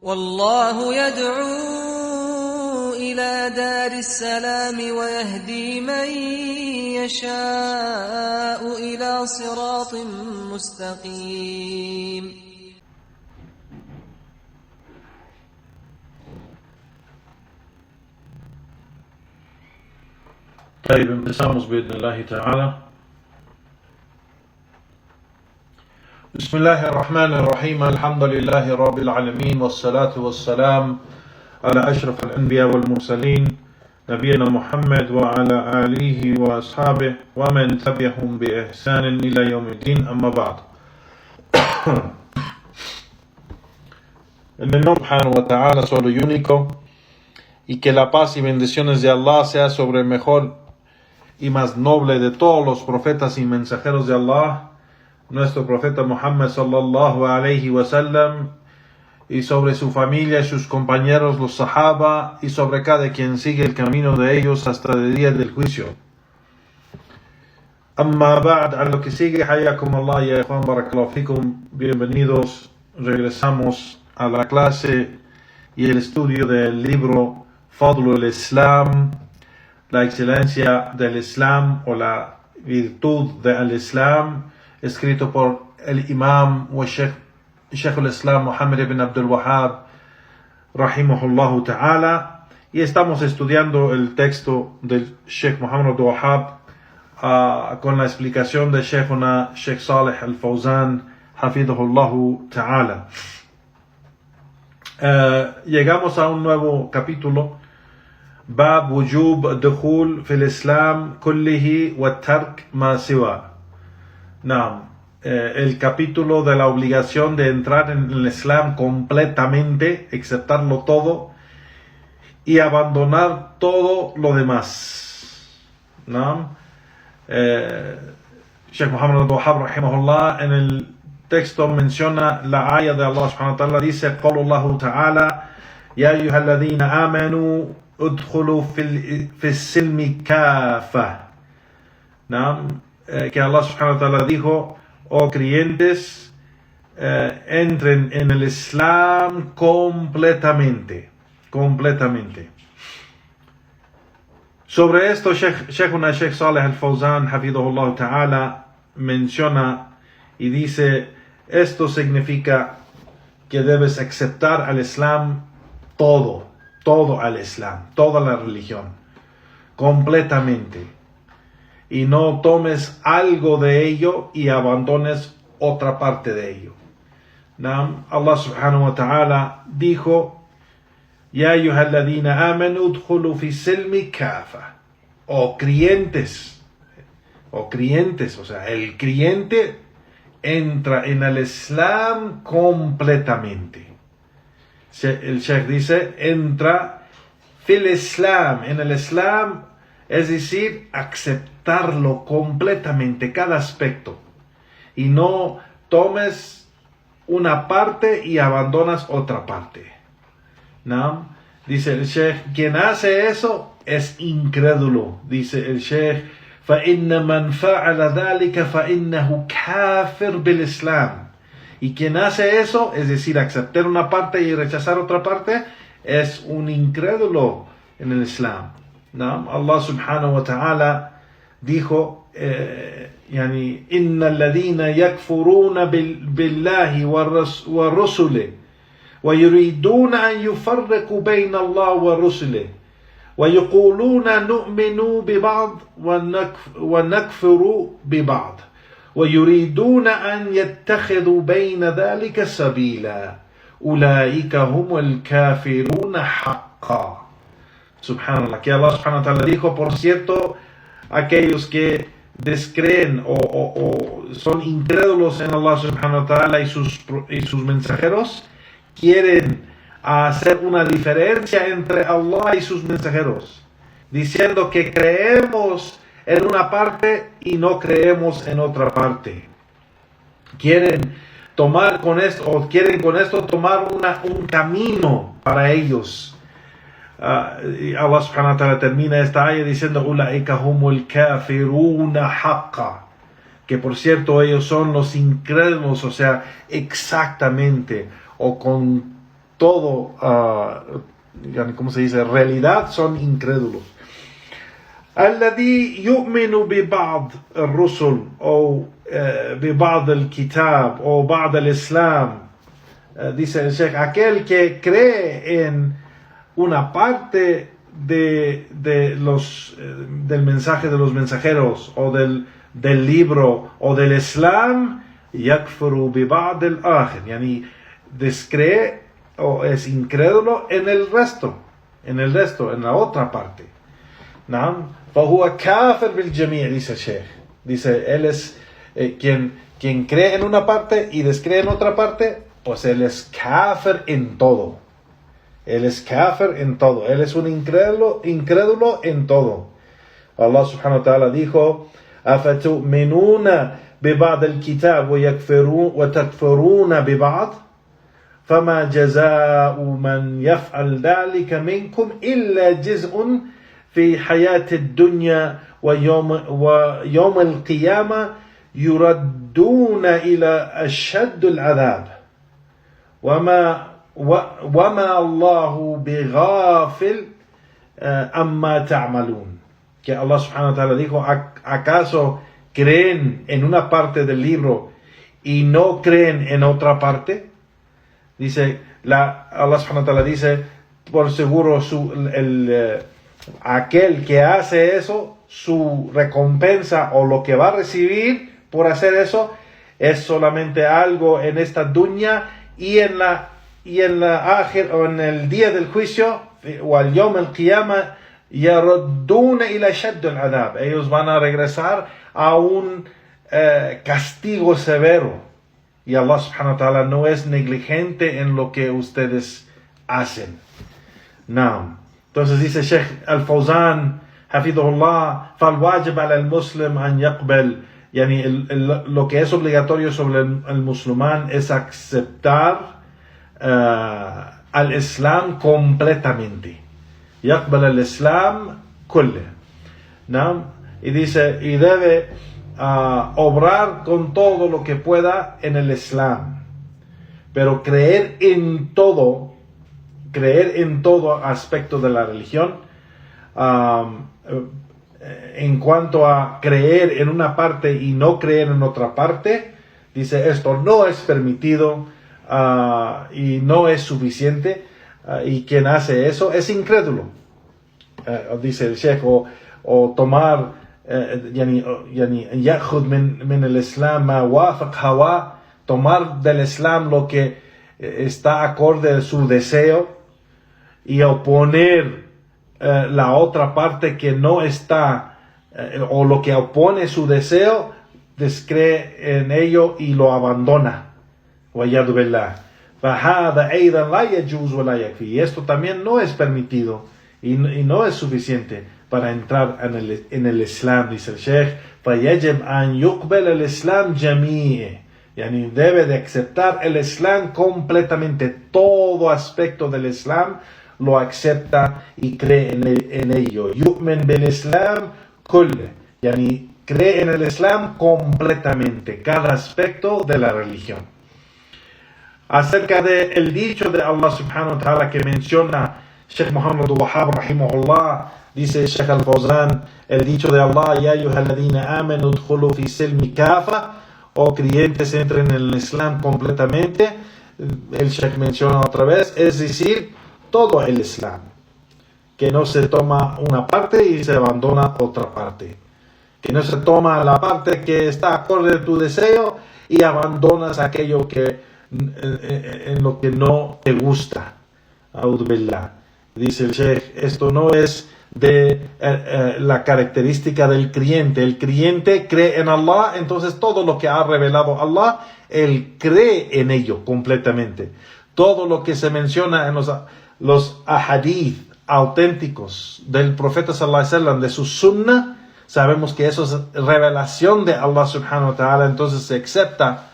والله يدعو إلى دار السلام ويهدي من يشاء إلى صراط مستقيم. طيب, empezamos بإذن الله تعالى. بسم الله الرحمن الرحيم. الحمد لله رب العالمين والصلاة والسلام على أشرف الأنبياء والمرسلين نبينا محمد وعلى آله وأصحابه ومن تبعهم بإحسان إلى يوم الدين. أما بعد. En el nombre subhanahu wa ta'ala, solo y único, y que la paz y bendiciones de Allah sea sobre el mejor y más noble de todos los profetas y mensajeros de Allah, nuestro profeta Muhammad sallallahu alayhi wa sallam, y sobre su familia y sus compañeros los sahaba, y sobre cada quien sigue el camino de ellos hasta el día del juicio. Amma ba'd, a lo que sigue, hayakum Allah ya ikhwan, barakallahu fikum, bienvenidos. Regresamos a la clase y el estudio del libro Fadlul Islam, la excelencia del Islam o la virtud del Islam, escrito por el imam wa Sheikh al-Islam Muhammad ibn Abdul Wahhab rahimahullahu ta'ala, y estamos estudiando el texto del Sheikh Muhammad Abdul Wahhab con la explicación de Sheikh Saleh al-Fawzan hafidhahullahu ta'ala. Llegamos a un nuevo capítulo, Bab wujub dukhul fil Islam kullihi wa tark ma siwa. El capítulo de la obligación de entrar en el Islam completamente, aceptarlo todo y abandonar todo lo demás. Sheikh Muhammad Abdul Wahhab rahimahullah en el texto menciona la ayah de Allah subhanahu wa ta'ala, dice Qawlullahu ta'ala Ya ayyuhalladhina amanu udkhulu fil silmi kafa. Que Allah subhanahu wa ta'ala dijo, oh creyentes, entren en el Islam completamente. Sobre esto, Sheikh Saleh al-Fawzan hafidhahullah ta'ala menciona y dice, esto significa que debes aceptar al Islam todo al Islam, toda la religión, completamente. Y no tomes algo de ello y abandones otra parte de ello. Allah subhanahu wa ta'ala dijo, Ya ayyuhalladhina amanu udkhulu fi silmi kafa. O creyentes, o sea, el creyente entra en el Islam completamente. El Sheikh dice, entra fil Islam, en el Islam, es decir, aceptarlo completamente, cada aspecto. Y no tomes una parte y abandonas otra parte. ¿No? Dice el Sheikh, quien hace eso es incrédulo. Dice el Sheikh, فَإِنَّ مَنْ فَعَلَ ذَلِكَ فَإِنَّهُ كَافِرٌ بِالْإِسْلَامِ. Y quien hace eso, es decir, aceptar una parte y rechazar otra parte, es un incrédulo en el Islam. ¿No? Allah subhanahu wa ta'ala dijo, إِنَّ الَّذِينَ يَكْفُرُونَ بِاللَّهِ وَرُسُلِهِ وَيُرِيدُونَ أَن يُفَرِّقُوا بَيْنَ اللَّهِ وَرُسُلِهِ وَيَقُولُونَ نُؤْمِنُ بِبَعْضٍ وَنَكْفُرُ بِبَعْضٍ وَيُرِيدُونَ أَن يَتَّخِذُوا بَيْنَ ذَلِكَ سَبِيلًا أُولَئِكَ هُمُ الْكَافِرُونَ حَقًّا. Subhanallah, que Allah subhanahu wa ta'ala dijo, por cierto, aquellos que descreen o son incrédulos en Allah subhanahu wa ta'ala y sus mensajeros, quieren hacer una diferencia entre Allah y sus mensajeros, diciendo que creemos en una parte y no creemos en otra parte. Quieren con esto tomar un camino para ellos. Allah subhanahu wa ta'ala termina esta ayah diciendo Ulaika humul kafiruna haqqa, que por cierto ellos son los incrédulos, o sea, exactamente o con todo, ¿cómo se dice? Realidad, son incrédulos. الذي يؤمن ببعض الرسل أو ببعض الكتاب أو بعض الإسلام, dice el Sheikh, aquel que cree en una parte del mensaje de los mensajeros o del libro o del Islam, yakfuru biba'd al-akhir, yani descree o es incrédulo en el resto, en la otra parte. ¿No? فهو كافر بالجميع, dice el Sheikh. Dice, él es quien cree en una parte y descree en otra parte, pues él es kafir en todo. Él es kafir en todo. Él es un incrédulo en todo. Allah subhanahu wa ta'ala dijo, أَفَتُؤْمِنُونَ بِبَعْضِ الْكِتَابِ وَتَكْفُرُونَ بِبَعْضِ فَمَا جَزَاءُ مَنْ يَفْعَلْ ذَلِكَ مِنْكُمْ إِلَّا جِزْءٌ في حياة الدنيا ويوم القيامة يردون إلى أشد العذاب وما الله بغافل أما تعملون. Que Allah subhanahu wa ta'ala dijo, ¿acaso creen en una parte del libro y no creen en otra parte? Dice, Allah subhanahu wa ta'ala dice, por seguro aquel que hace eso, su recompensa o lo que va a recibir por hacer eso es solamente algo en esta dunya y en la akhir, o en el día del juicio, o al yom al qiyamah, yarudduna ila shadd al adab. Ellos van a regresar a un castigo severo. Y Allah subhanahu wa ta'ala no es negligente en lo que ustedes hacen. No. Entonces dice Sheikh Al-Fawzan, hafidhullah, فالواجب على المسلم أن يقبل, yani lo que es obligatorio sobre el musulmán es aceptar al Islam completamente. يقبل الإسلام كله. ¿No? Y dice, y debe obrar con todo lo que pueda en el Islam, pero creer en todo aspecto de la religión. En cuanto a creer en una parte y no creer en otra parte, dice, esto no es permitido y no es suficiente, y quien hace eso es incrédulo. Dice el Sheikh, o tomar ya'khud min el Islam ma wafaq hawa, tomar del Islam lo que está acorde a su deseo, y oponer la otra parte que no está, o lo que opone su deseo, descree en ello y lo abandona. Wa'yadu billah. فَهَذَا أَيْضًا لَا يَجُوزُ وَلَا يَكْفِي. Y esto también no es permitido y no es suficiente para entrar en el Islam, dice el Sheikh. فَيَجِبْ أَنْ يُقْبَلَ الْإِسْلام جَمِيعًا. Yani debe de aceptar el Islam completamente. Todo aspecto del Islam lo acepta y cree en ello. Yu'min bil Islam kulle. Yani cree en el Islam completamente, cada aspecto de la religión. Acerca del dicho de Allah subhanahu wa ta'ala que menciona Sheikh Muhammad Wahhab rahimahullah, dice Sheikh Al-Fawzan, el dicho de Allah, ya ayyuhalladhina amanu udkhulu fi silmi kafa, o creyentes entren en el Islam completamente. El Sheikh menciona otra vez, es decir, todo el Islam, que no se toma una parte y se abandona otra parte, que no se toma la parte que está acorde a tu deseo y abandonas aquello en lo que no te gusta. A'udhu billah. Dice el Sheikh, esto no es de la característica del creyente. El creyente cree en Allah, entonces todo lo que ha revelado Allah, él cree en ello completamente. Todo lo que se menciona en los ahadith auténticos del profeta sallallahu alaihi wasallam, de su sunnah, sabemos que eso es revelación de Allah subhanahu wa ta'ala, entonces se acepta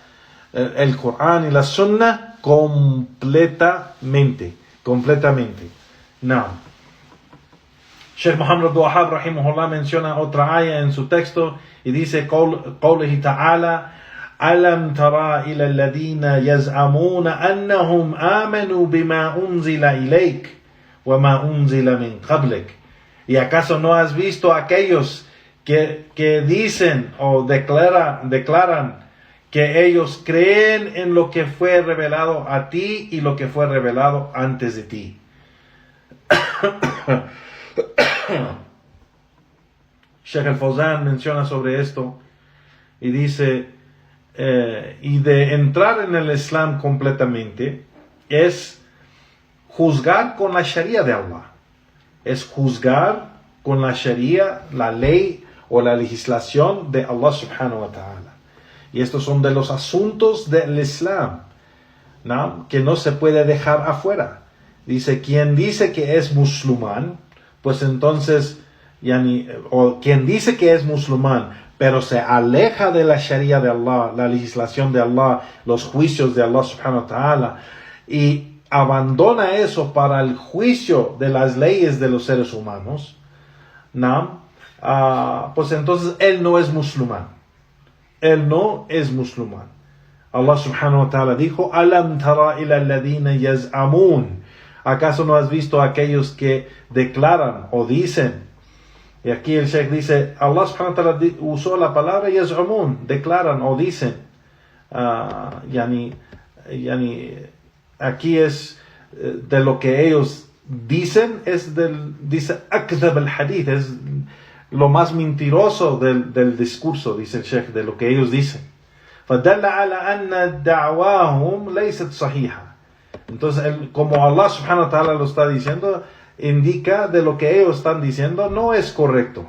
el Corán y la sunnah completamente. No. Sheikh Muhammad Wahhab rahimahullah menciona otra aya en su texto y dice, قوله تعالى ألم ترى إلى الذين يزعمون أنهم آمنوا بما أنزل إليك وما أنزل من قبلك. ¿Y acaso no has visto a aquellos que dicen o declaran que ellos creen en lo que fue revelado a ti y lo que fue revelado antes de ti? Sheikh al-Fawzan menciona sobre esto y dice, y de entrar en el Islam completamente es juzgar con la Sharia de Allah. Es juzgar con la Sharia, la ley o la legislación de Allah subhanahu wa ta'ala. Y estos son de los asuntos del Islam, ¿no?, que no se puede dejar afuera. Dice, quien dice que es musulmán, pues entonces, o quien dice que es musulmán, pero se aleja de la Sharia de Allah, la legislación de Allah, los juicios de Allah subhanahu wa ta'ala, y abandona eso para el juicio de las leyes de los seres humanos, ¿no?, pues entonces él no es musulmán. Él no es musulmán. Allah subhanahu wa ta'ala dijo, Alam tara ila alladhina yaz'amun. ¿Acaso no has visto a aquellos que declaran o dicen? Y aquí el Sheikh dice, Allah subhanahu wa ta'ala usó la palabra yaz'amun, declaran o dicen. Aquí es de lo que ellos dicen, dice akdhab al-hadith, es lo más mentiroso del discurso, dice el Sheikh, de lo que ellos dicen. فَدَلَّ عَلَى أَنَّ دَعْوَاهُمْ لَيْسَتْ صَحِيحًا. Entonces, como Allah subhanahu wa ta'ala lo está diciendo, indica de lo que ellos están diciendo no es correcto.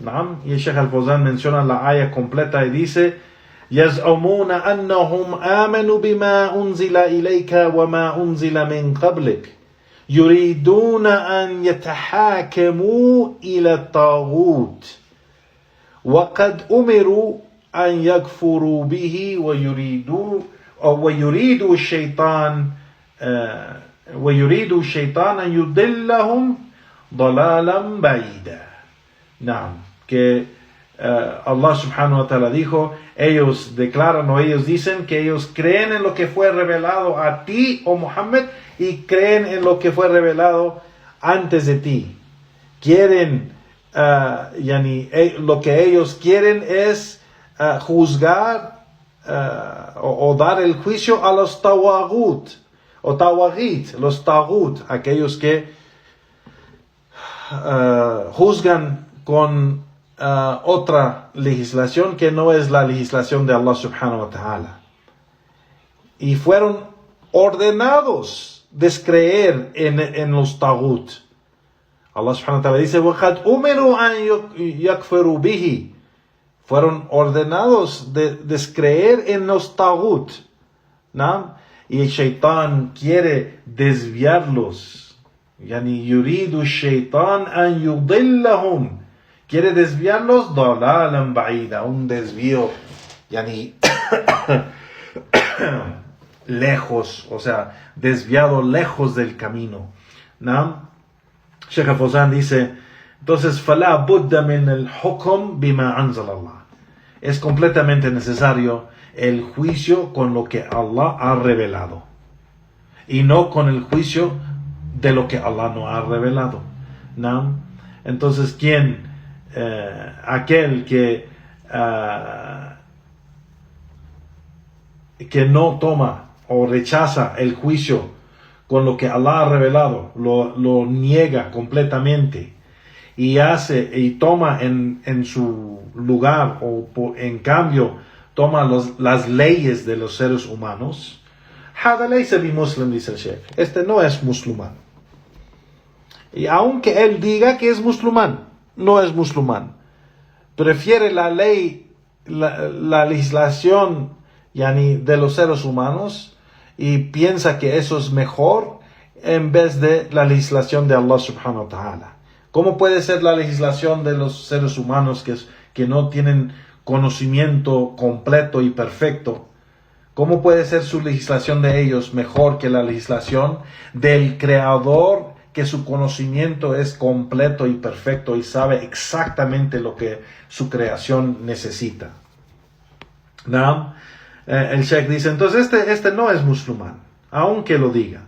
¿No? Y el Sheikh al-Fawzan menciona la aya completa y dice, يَزْعُمُونَ أَنَّهُمْ آمَنُوا بِمَا أُنزِلَ إِلَيْكَ وَمَا أُنزِلَ مِنْ قَبْلِكَ يريدون أن يتحاكموا إلى الطاغوت وقد أمروا أن يكفروا به ويريد الشيطان أن يضلهم ضلالا بعيدا. نعم, que Allah subhanahu wa ta'ala dijo, ellos declaran o ellos dicen que ellos creen en lo que fue revelado a ti, oh Muhammad, y creen en lo que fue revelado antes de ti. Quieren, lo que ellos quieren es juzgar o dar el juicio a los tawagut, o tawagit, los tagut, aquellos que juzgan con otra legislación que no es la legislación de Allah subhanahu wa ta'ala. Y fueron ordenados descreer en los tagut. Allah subhanahu wa ta'ala dice, وَقَدْ أُمِرُوا أَن يَكْفِرُوا بِهِ. Fueron ordenados de descreer en los tagut, ¿no? Y el shaitán quiere desviarlos. يُرِيدُ الشَّيْطَانَ أَن يُضِلَّهُمْ. Quiere desviarlos ضَلَالًا بَعِيدًا, un desvío lejos, o sea, desviado lejos del camino, ¿no? Sheikh al-Fawzan dice, entonces, فَلَا بُدَّ مِنَ الْحُكْمِ بِمَا أَنزَلَ اللَّهِ. Es completamente necesario el juicio con lo que Allah ha revelado, y no con el juicio de lo que Allah no ha revelado, ¿no? Entonces, aquel que no toma o rechaza el juicio con lo que Allah ha revelado, lo niega completamente y toma en su lugar o en cambio toma las leyes de los seres humanos, هذا ليس بمسلم, dice el Sheikh. Este no es musulmán. Y aunque él diga que es musulmán, no es musulmán. Prefiere la ley, la legislación de los seres humanos y piensa que eso es mejor en vez de la legislación de Allah subhanahu wa ta'ala. ¿Cómo puede ser la legislación de los seres humanos que no tienen conocimiento completo y perfecto? ¿Cómo puede ser su legislación de ellos mejor que la legislación del Creador, que su conocimiento es completo y perfecto y sabe exactamente lo que su creación necesita? ¿No? el Sheikh dice, entonces este no es musulmán, aunque lo diga.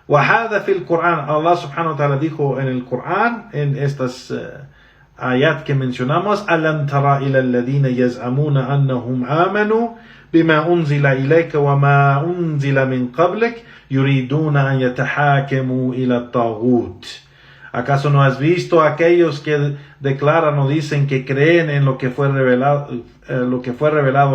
وهذا في القرآن, Allah subhanahu wa ta'ala dijo en el Corán, en estas ayat que mencionamos, أَلَمْ تَرَ إِلَى الَّذِينَ يَزْعَمُونَ أَنَّهُمْ آمَنُوا بِمَا أُنزِلَ إِلَيْكَ وَمَا أُنزِلَ مِنْ قَبْلِكَ يُرِيدُونَ أَنْ يَتَحَاكَمُوا إِلَى الطَّاغُوتِ. ¿Acaso no has visto a aquellos que declaran o dicen que creen en lo que fue revelado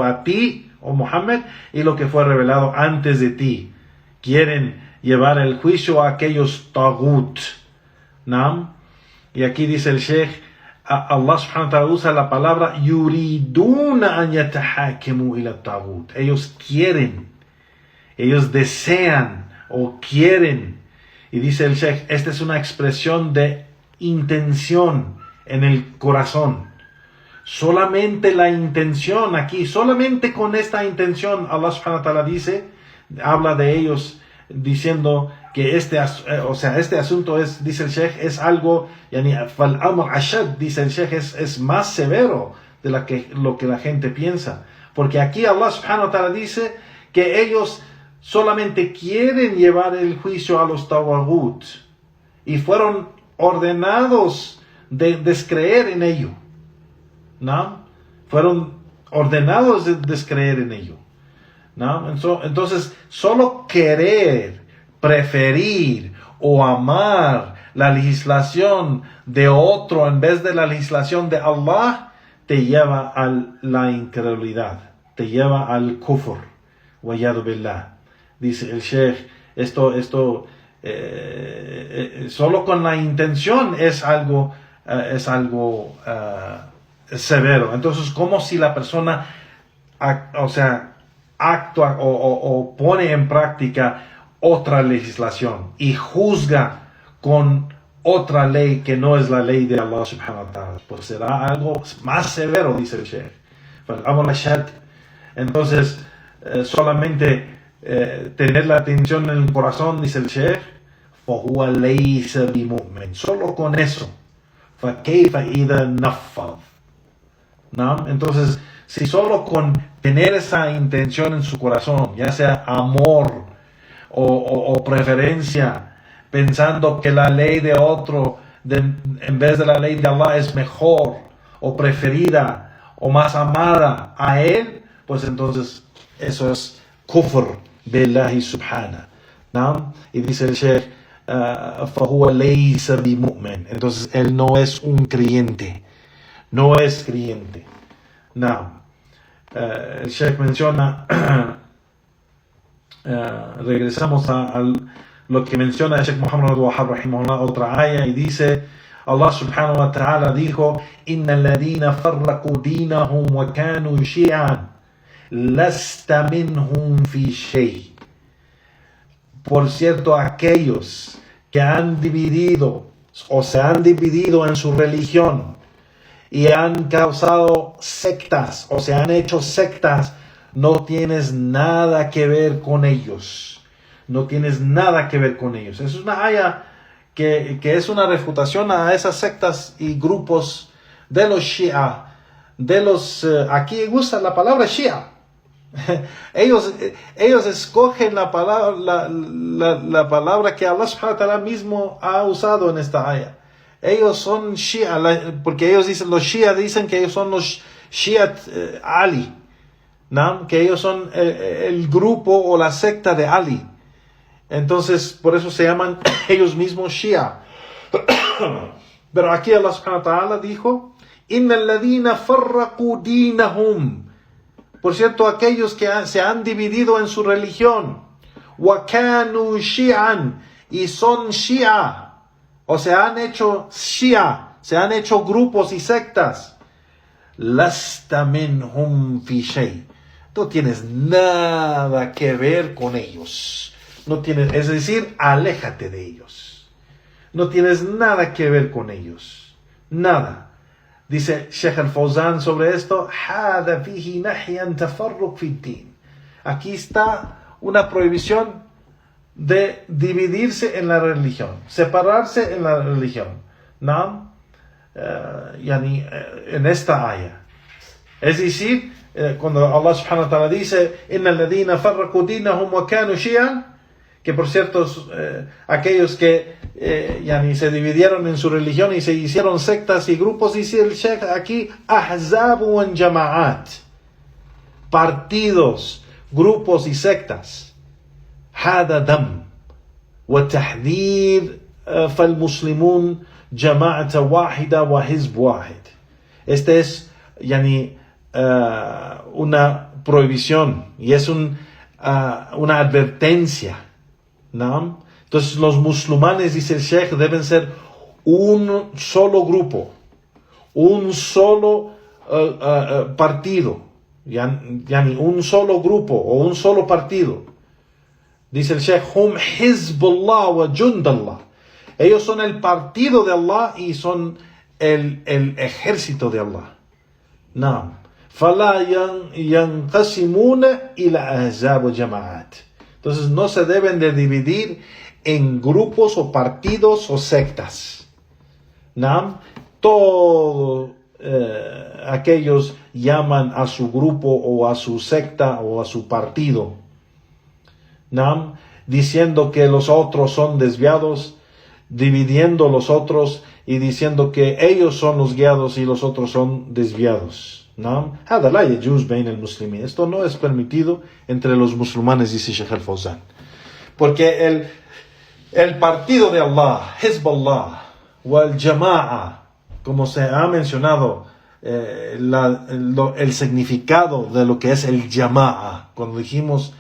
a ti, oh Muhammad, y lo que fue revelado antes de ti? Quieren llevar el juicio a aquellos tagut. ¿No? Y aquí dice el Sheikh, Allah subhanahu wa ta'ala usa la palabra yuriduna an yatahakemu ila tagut. Ellos quieren, ellos desean o quieren. Y dice el Sheikh, esta es una expresión de intención en el corazón. Solamente la intención aquí, solamente con esta intención, Allah subhanahu wa ta'ala dice, habla de ellos diciendo que este asunto es, dice el Sheikh, es algo, fal amr ashad, dice el Sheikh, es más severo de lo que la gente piensa. Porque aquí Allah subhanahu wa ta'ala dice que ellos solamente quieren llevar el juicio a los tawagut y fueron ordenados de descreer en ello. ¿No? Fueron ordenados de descreer en ello. ¿No? Entonces, solo querer, preferir o amar la legislación de otro en vez de la legislación de Allah te lleva a la incredulidad, te lleva al kufr. Wa'yadu billah. Dice el Sheikh, esto solo con la intención es algo severo. Entonces, como si la persona, actúa o pone en práctica otra legislación y juzga con otra ley que no es la ley de Allah subhanahu wa ta'ala, pues será algo más severo, dice el Sheikh. Entonces, solamente tener la atención en el corazón, dice el Sheikh, فَهُوَ لَيْسَ بِمُؤْمِنٍ. Solo con eso. فَكَيْفَ إِذَا نَفَّضْ. ¿No? Entonces, si solo con tener esa intención en su corazón, ya sea amor o preferencia, pensando que la ley de otro en vez de la ley de Allah es mejor o preferida o más amada a él, pues entonces eso es kufr billahi subhanahu. ¿No? Y dice el Sheikh, فَهُوَ لَيْسَ بِمُؤْمِنٍ. Entonces él no es un creyente. No es creyente. No. El Sheikh menciona, regresamos a lo que menciona el Sheikh Muhammad al-Wahhab rahimahullah, otra aya, y dice, Allah subhanahu wa ta'ala dijo, إِنَّ الَّذِينَ فَرَّقُوا دِينَهُمْ وَكَانُوا شِيعًا لَسْتَ مِنْهُمْ فِي شَيْءٍ. Por cierto, aquellos que han dividido o se han dividido en su religión y han causado sectas o se han hecho sectas, no tienes nada que ver con ellos. No tienes nada que ver con ellos. Es una aya que es una refutación a esas sectas y grupos de los Shia. Aquí usa la palabra Shia. Ellos escogen la palabra que Allah subhanahu wa ta'ala mismo ha usado en esta aya. Ellos son Shia, porque los Shia dicen que ellos son los Shiat Ali, ¿no? Que ellos son el grupo o la secta de Ali. Entonces, por eso se llaman ellos mismos Shia. Pero aquí Allah subhanahu wa ta'ala dijo, Innal ladina farraqu dinahum. Por cierto, aquellos que se han dividido en su religión, wa kanu shi'an, y son Shia, o se han hecho Shia, se han hecho grupos y sectas. Lasta minhum fi shay. No tienes nada que ver con ellos. Es decir, aléjate de ellos. No tienes nada que ver con ellos. Nada. Dice Sheikh al-Fawzan sobre esto, هذا فيه نهي عن تفرق في الدين. Aquí está una prohibición de dividirse en la religión, separarse en la religión, ¿no? En esta aya. Es decir, cuando Allah subhanahu wa ta'ala dice, Inna alladhina farraqu dinahum wa kanu shi'an, que por cierto, aquellos que se dividieron en su religión y se hicieron sectas y grupos, dice el Sheikh aquí, ahzab wa jama'at, partidos, grupos y sectas. Hada dam wa tahdhir fal muslimun jama'ata wahida wa hizb wahid. Este es una prohibición y es una advertencia, ¿no? Entonces los musulmanes, dice el Sheikh, deben ser un solo grupo, un solo partido, un solo grupo o un solo partido. Dice el Sheikh, hum hizbullah wa jundallah. Ellos son el partido de Allah y son el ejército de Allah. No. فَلَا يَنْقَسِمُونَ إِلَى أَحْزَابِ وَجَمَاعَاتٍ. Entonces no se deben de dividir en grupos o partidos o sectas. ¿No? Todos aquellos llaman a su grupo o a su secta o a su partido, ¿no? Diciendo que los otros son desviados, dividiendo los otros y diciendo que ellos son los guiados y los otros son desviados. ¿No? Esto no es permitido entre los musulmanes, dice Sheikh al-Fawzan. Porque el partido de Allah, Hizballah, wal Jama'a, como se ha mencionado, el significado de lo que es el Jama'a, cuando decimos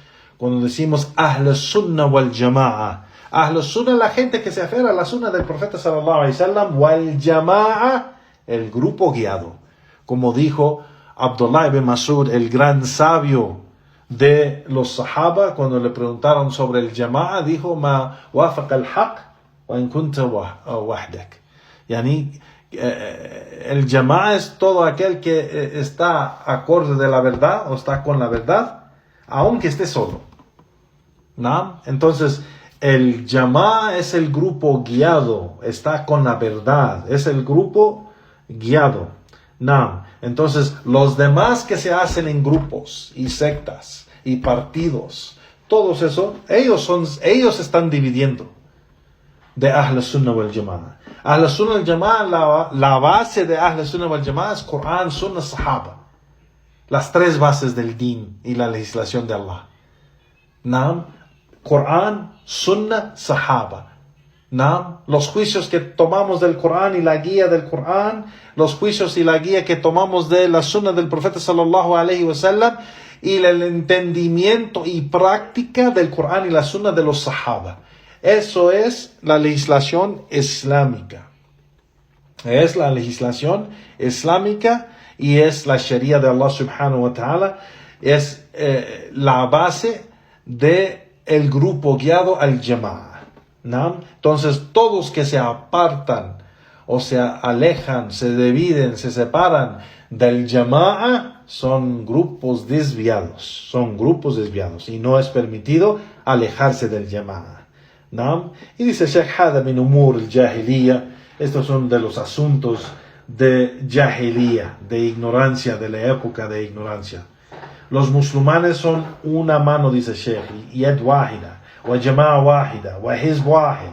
Ahl Sunnah wal Jama'a. Ahl Sunnah, la gente que se aferra a la Sunnah del profeta sallallahu alaihi wasallam, wal Jama'a, el grupo guiado. Como dijo Abdullah ibn Mas'ud, el gran sabio de los Sahaba, cuando le preguntaron sobre el Jama'a, dijo, Ma wafaq al-haq wa in kunta wahdak. El Jama'a es todo aquel que está acorde de la verdad o está con la verdad, aunque esté solo. ¿No? Entonces, el Jama'a es el grupo guiado, está con la verdad, es el grupo guiado. No. Entonces, los demás que se hacen en grupos y sectas y partidos, todos eso, ellos están dividiendo de Ahl Sunnah wal Jama'a. Ahl Sunnah wal Jama'a, la base de Ahl Sunnah wal Jama'a es Qur'an, Sunnah, Sahaba. Las tres bases del din y la legislación de Allah. ¿No? Qur'an, Sunnah, Sahaba. ¿No? Los juicios que tomamos del Qur'an y la guía del Qur'an, los juicios y la guía que tomamos de la Sunnah del profeta sallallahu alaihi wasallam y el entendimiento y práctica del Qur'an y la Sunnah de los Sahaba. Eso es la legislación islámica. Es la legislación islámica y es la Sharia de Allah subhanahu wa ta'ala. Es la base de el grupo guiado al Jama'a. ¿No? Entonces todos que se apartan o se alejan, se dividen, se separan del Jama'a son grupos desviados, y no es permitido alejarse del Jama'a. ¿No? Y dice Sheikh, hada min umur al-jahiliya, estos son de los asuntos de jahiliya, de ignorancia, de la época de ignorancia. Los musulmanes son una mano, dice Sheikh, yad wahida, wa jama'a wahida, wa hizb wahid.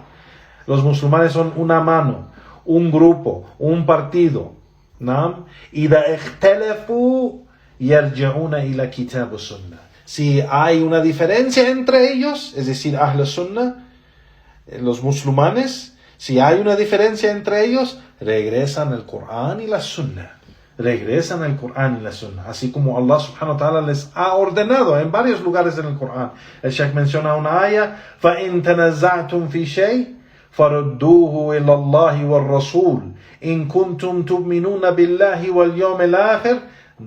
Los musulmanes son una mano, un grupo, un partido. ¿No? Ida ikhtalafu yarji'una ila kitab sunnah. Si hay una diferencia entre ellos, es decir, Ahl Sunnah, los musulmanes, si hay una diferencia entre ellos, regresan al Qur'an y la Sunnah. Regresan al Qur'an y la Sunnah, así como Allah subhanahu wa ta'ala les ha ordenado en varios lugares en el Qur'an. El Sheikh menciona una ayah, فَإِن تَنَزَّعْتُمْ فِي شَيْءٍ فَرُدُّوهُ إِلَى اللَّهِ وَالرَّسُولِ إِن كُنتُمْ تُؤْمِنُونَ بِاللَّهِ وَالْيَوْمِ الْآخِرِ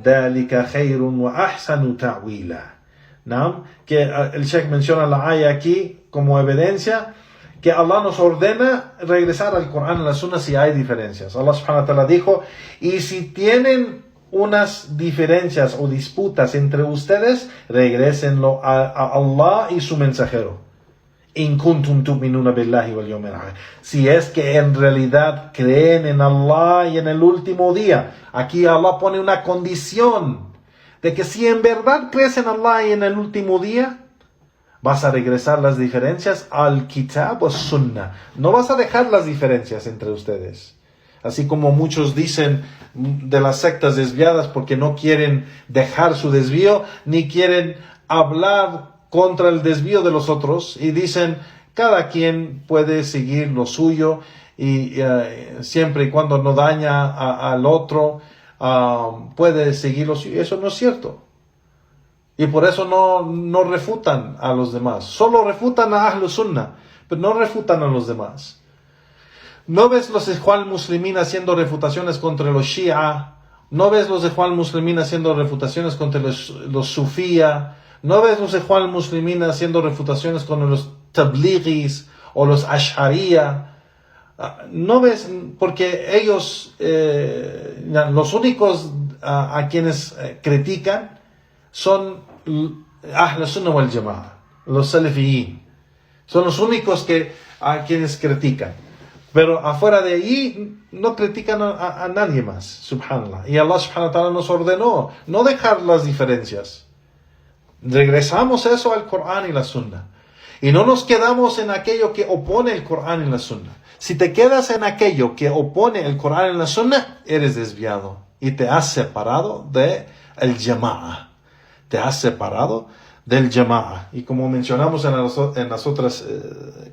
ذَلِكَ خَيْرٌ وَأَحْسَنُ تَأْوِيلًا. ¿No? Que el Sheikh menciona la ayah aquí como evidencia que Allah nos ordena regresar al Qur'an y la Sunnah si hay diferencias. Allah subhanahu wa ta'ala dijo, y si tienen unas diferencias o disputas entre ustedes, regrésenlo a Allah y su mensajero. In kuntum tu'minuna billahi wal yawmil akhir. Si es que en realidad creen en Allah y en el último día. Aquí Allah pone una condición de que si en verdad crees en Allah y en el último día, vas a regresar las diferencias al Kitab o Sunnah. No vas a dejar las diferencias entre ustedes. Así como muchos dicen de las sectas desviadas porque no quieren dejar su desvío, ni quieren hablar contra el desvío de los otros, y dicen cada quien puede seguir lo suyo y siempre y cuando no daña al otro, puede seguir lo suyo. Eso no es cierto. Y por eso no refutan a los demás. Solo refutan a Ahlus Sunnah, pero no refutan a los demás. ¿No ves los Ikhwan Muslimin haciendo refutaciones contra los Shia? ¿No ves los Ikhwan Muslimin haciendo refutaciones contra los Sufía? ¿No ves los Ikhwan Muslimin haciendo refutaciones contra los Tablighis o los Ash'ariyya? ¿No ves? Porque ellos, los únicos a quienes critican son Ahl Sunnah wal Jama'a, los Salafiyin. Son los únicos a quienes critican. Pero afuera de ahí no critican a nadie más, subhanallah. Y Allah subhanahu wa ta'ala nos ordenó no dejar las diferencias. Regresamos eso al Corán y la Sunnah. Y no nos quedamos en aquello que opone el Corán y la Sunnah. Si te quedas en aquello que opone el Corán y la Sunnah, eres desviado. Y te has separado del Jama'a. Te has separado del Jama'a. Y como mencionamos en las otras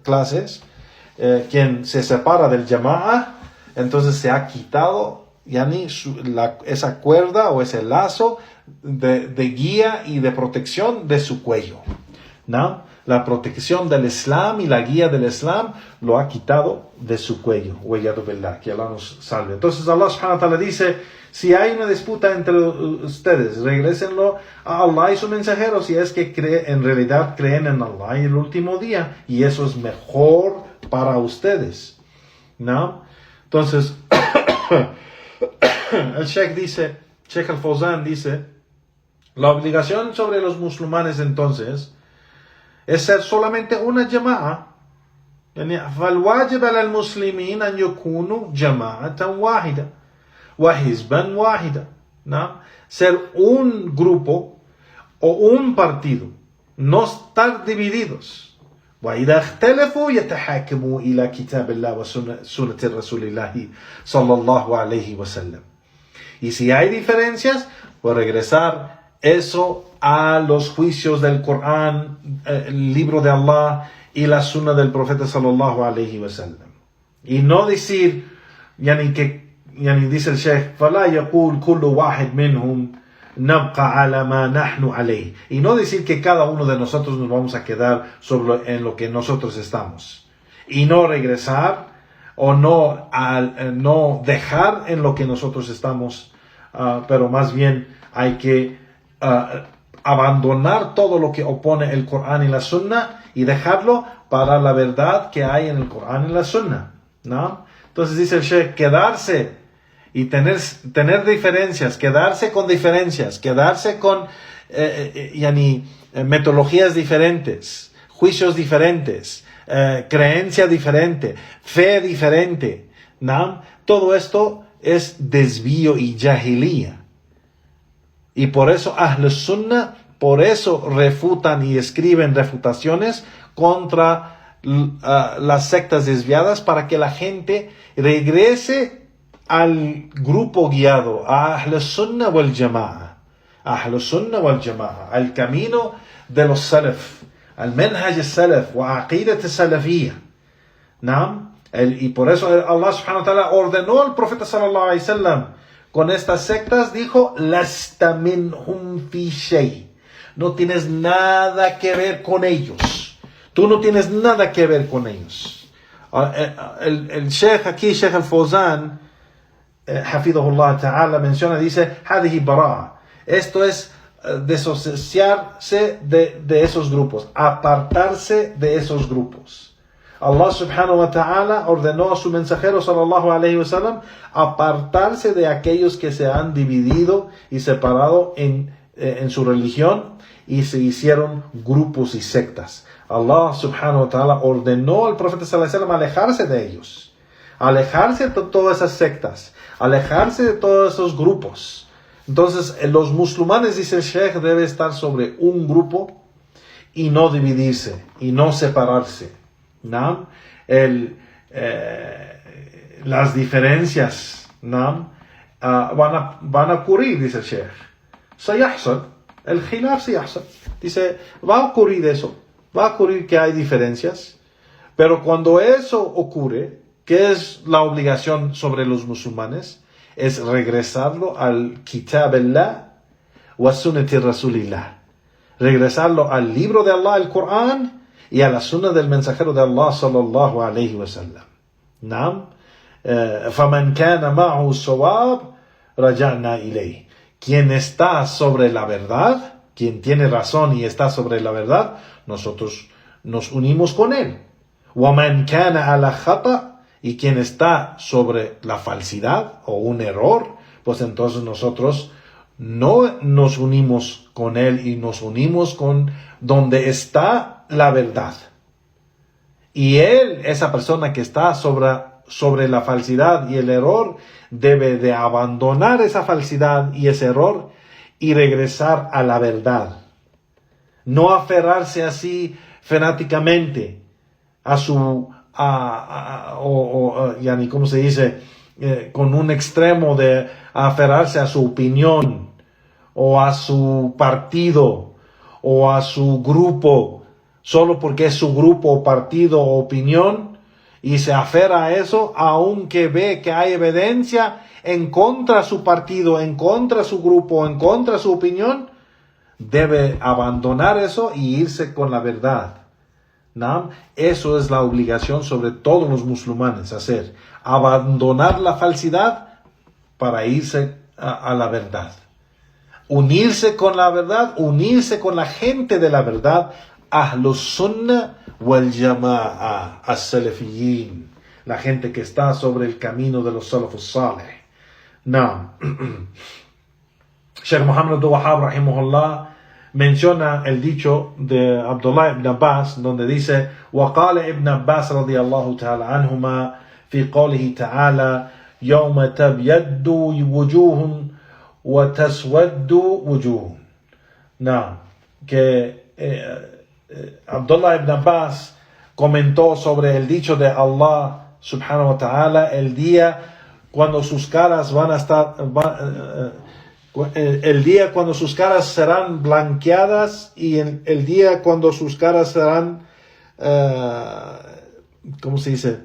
clases, quien se separa del Jama'a, entonces se ha quitado esa cuerda o ese lazo de guía y de protección de su cuello, ¿no? La protección del Islam y la guía del Islam lo ha quitado de su cuello. Que Allah nos salve. Entonces Allah subhanahu wa ta'ala dice, si hay una disputa entre ustedes, regrésenlo a Allah y su mensajero, si es que en realidad creen en Allah y el último día, y eso es mejor para ustedes, ¿no? Entonces el Sheikh al-Fawzan dice, la obligación sobre los musulmanes entonces es ser solamente una jama'a. فالواجب على المسلمين أن يكونوا جماعة واحدة وحزبا واحدا, ¿no? Ser un grupo o un partido, no estar divididos. وإذا اختلفوا يتحاكموا إلى كتاب الله وسنة رسول الله صلى الله عليه وسلم. Y si hay diferencias, pues regresar eso a los juicios del Corán, el libro de Allah y la sunna del profeta sallallahu alayhi wa sallam. Y no decir, dice el Sheikh, فَلَا يَقُولْ كُلُّ وَاحِدْ مِنْهُمْ نَبْقَى عَلَى مَا نَحْنُ عَلَيْهِ. Y no decir que cada uno de nosotros nos vamos a quedar en lo que nosotros estamos. Y no regresar o no dejar en lo que nosotros estamos, pero más bien hay que abandonar todo lo que opone el Corán y la Sunna y dejarlo para la verdad que hay en el Corán y la Sunna, ¿no? Entonces dice el Sheikh, quedarse y tener diferencias, quedarse con metodologías diferentes, juicios diferentes, creencia diferente, fe diferente, ¿no? Todo esto es desvío y jahiliya. Y por eso Ahl Sunnah, por eso refutan y escriben refutaciones contra las sectas desviadas, para que la gente regrese al grupo guiado, a Ahl Sunnah wal Jama'a, al camino de los Salaf, al Manhaj al-Salaf, wa aqidat al-Salafiyya, ¿no? Y por eso Allah subhanahu wa ta'ala ordenó al profeta sallallahu alayhi wa sallam, con estas sectas dijo, lasta minhum fi shay. No tienes nada que ver con ellos. Tú no tienes nada que ver con ellos. El Sheikh aquí, Sheikh al-Fawzan, hafidhahullah ta'ala, menciona, dice, hadihi bara'a. Esto es desasociarse de esos grupos, apartarse de esos grupos. Allah subhanahu wa ta'ala ordenó a su mensajero sallallahu alayhi wa sallam apartarse de aquellos que se han dividido y separado en su religión y se hicieron grupos y sectas. Allah subhanahu wa ta'ala ordenó al profeta sallallahu alayhi wa sallam alejarse de ellos, alejarse de todas esas sectas, alejarse de todos esos grupos, Entonces, los musulmanes, dice el Sheikh, debe estar sobre un grupo y no dividirse, y no separarse, ¿no? Las diferencias, ¿no? van a ocurrir, dice el Sheikh. Sayahsal, el khilaf sayahsal. Dice, va a ocurrir eso, va a ocurrir que hay diferencias, pero cuando eso ocurre, ¿qué es la obligación sobre los musulmanes? Es regresarlo al Kitab Allah wa Sunnati Rasulillah. Regresarlo al libro de Allah, el Corán, y a la sunna del mensajero de Allah sallallahu alayhi wa sallam. Naam. فَمَنْ كَانَ مَعُهُ الصَّوَابُ رَجَعْنَا إِلَيْهِ. Quien está sobre la verdad, quien tiene razón y está sobre la verdad, nosotros nos unimos con él. وَمَنْ كَانَ عَلَى خَطَأٍ. Y quien está sobre la falsidad o un error, pues entonces nosotros no nos unimos con él y nos unimos con donde está la verdad. Y él, esa persona que está sobre la falsidad y el error, debe de abandonar esa falsidad y ese error y regresar a la verdad. No aferrarse así fanáticamente a su yani, ¿cómo se dice? Con un extremo de aferrarse a su opinión o a su partido o a su grupo, solo porque es su grupo o partido o opinión, y se aferra a eso aunque ve que hay evidencia en contra de su partido, en contra de su grupo, en contra de su opinión. Debe abandonar eso y irse con la verdad. ¿No? Eso es la obligación sobre todos los musulmanes hacer, abandonar la falsidad para irse a la verdad, unirse con la verdad, unirse con la gente de la verdad, Ahlus Sunnah wal Jama'a, as-Salafiyin, la gente que está sobre el camino de los Salafus Salih. No. Sheikh Muhammad Abdul Wahhab rahimahullah menciona el dicho de Abdullah ibn Abbas, donde dice: وقال ابن عباس رضي الله تعالى عنهما في قوله تعالى يوم تبيض وجوه وتسود وجوه. No, que Abdullah ibn Abbas comentó sobre el dicho de Allah subhanahu wa ta'ala, el día cuando sus caras van a estar el día cuando sus caras serán blanqueadas y el día cuando sus caras serán ¿cómo se dice?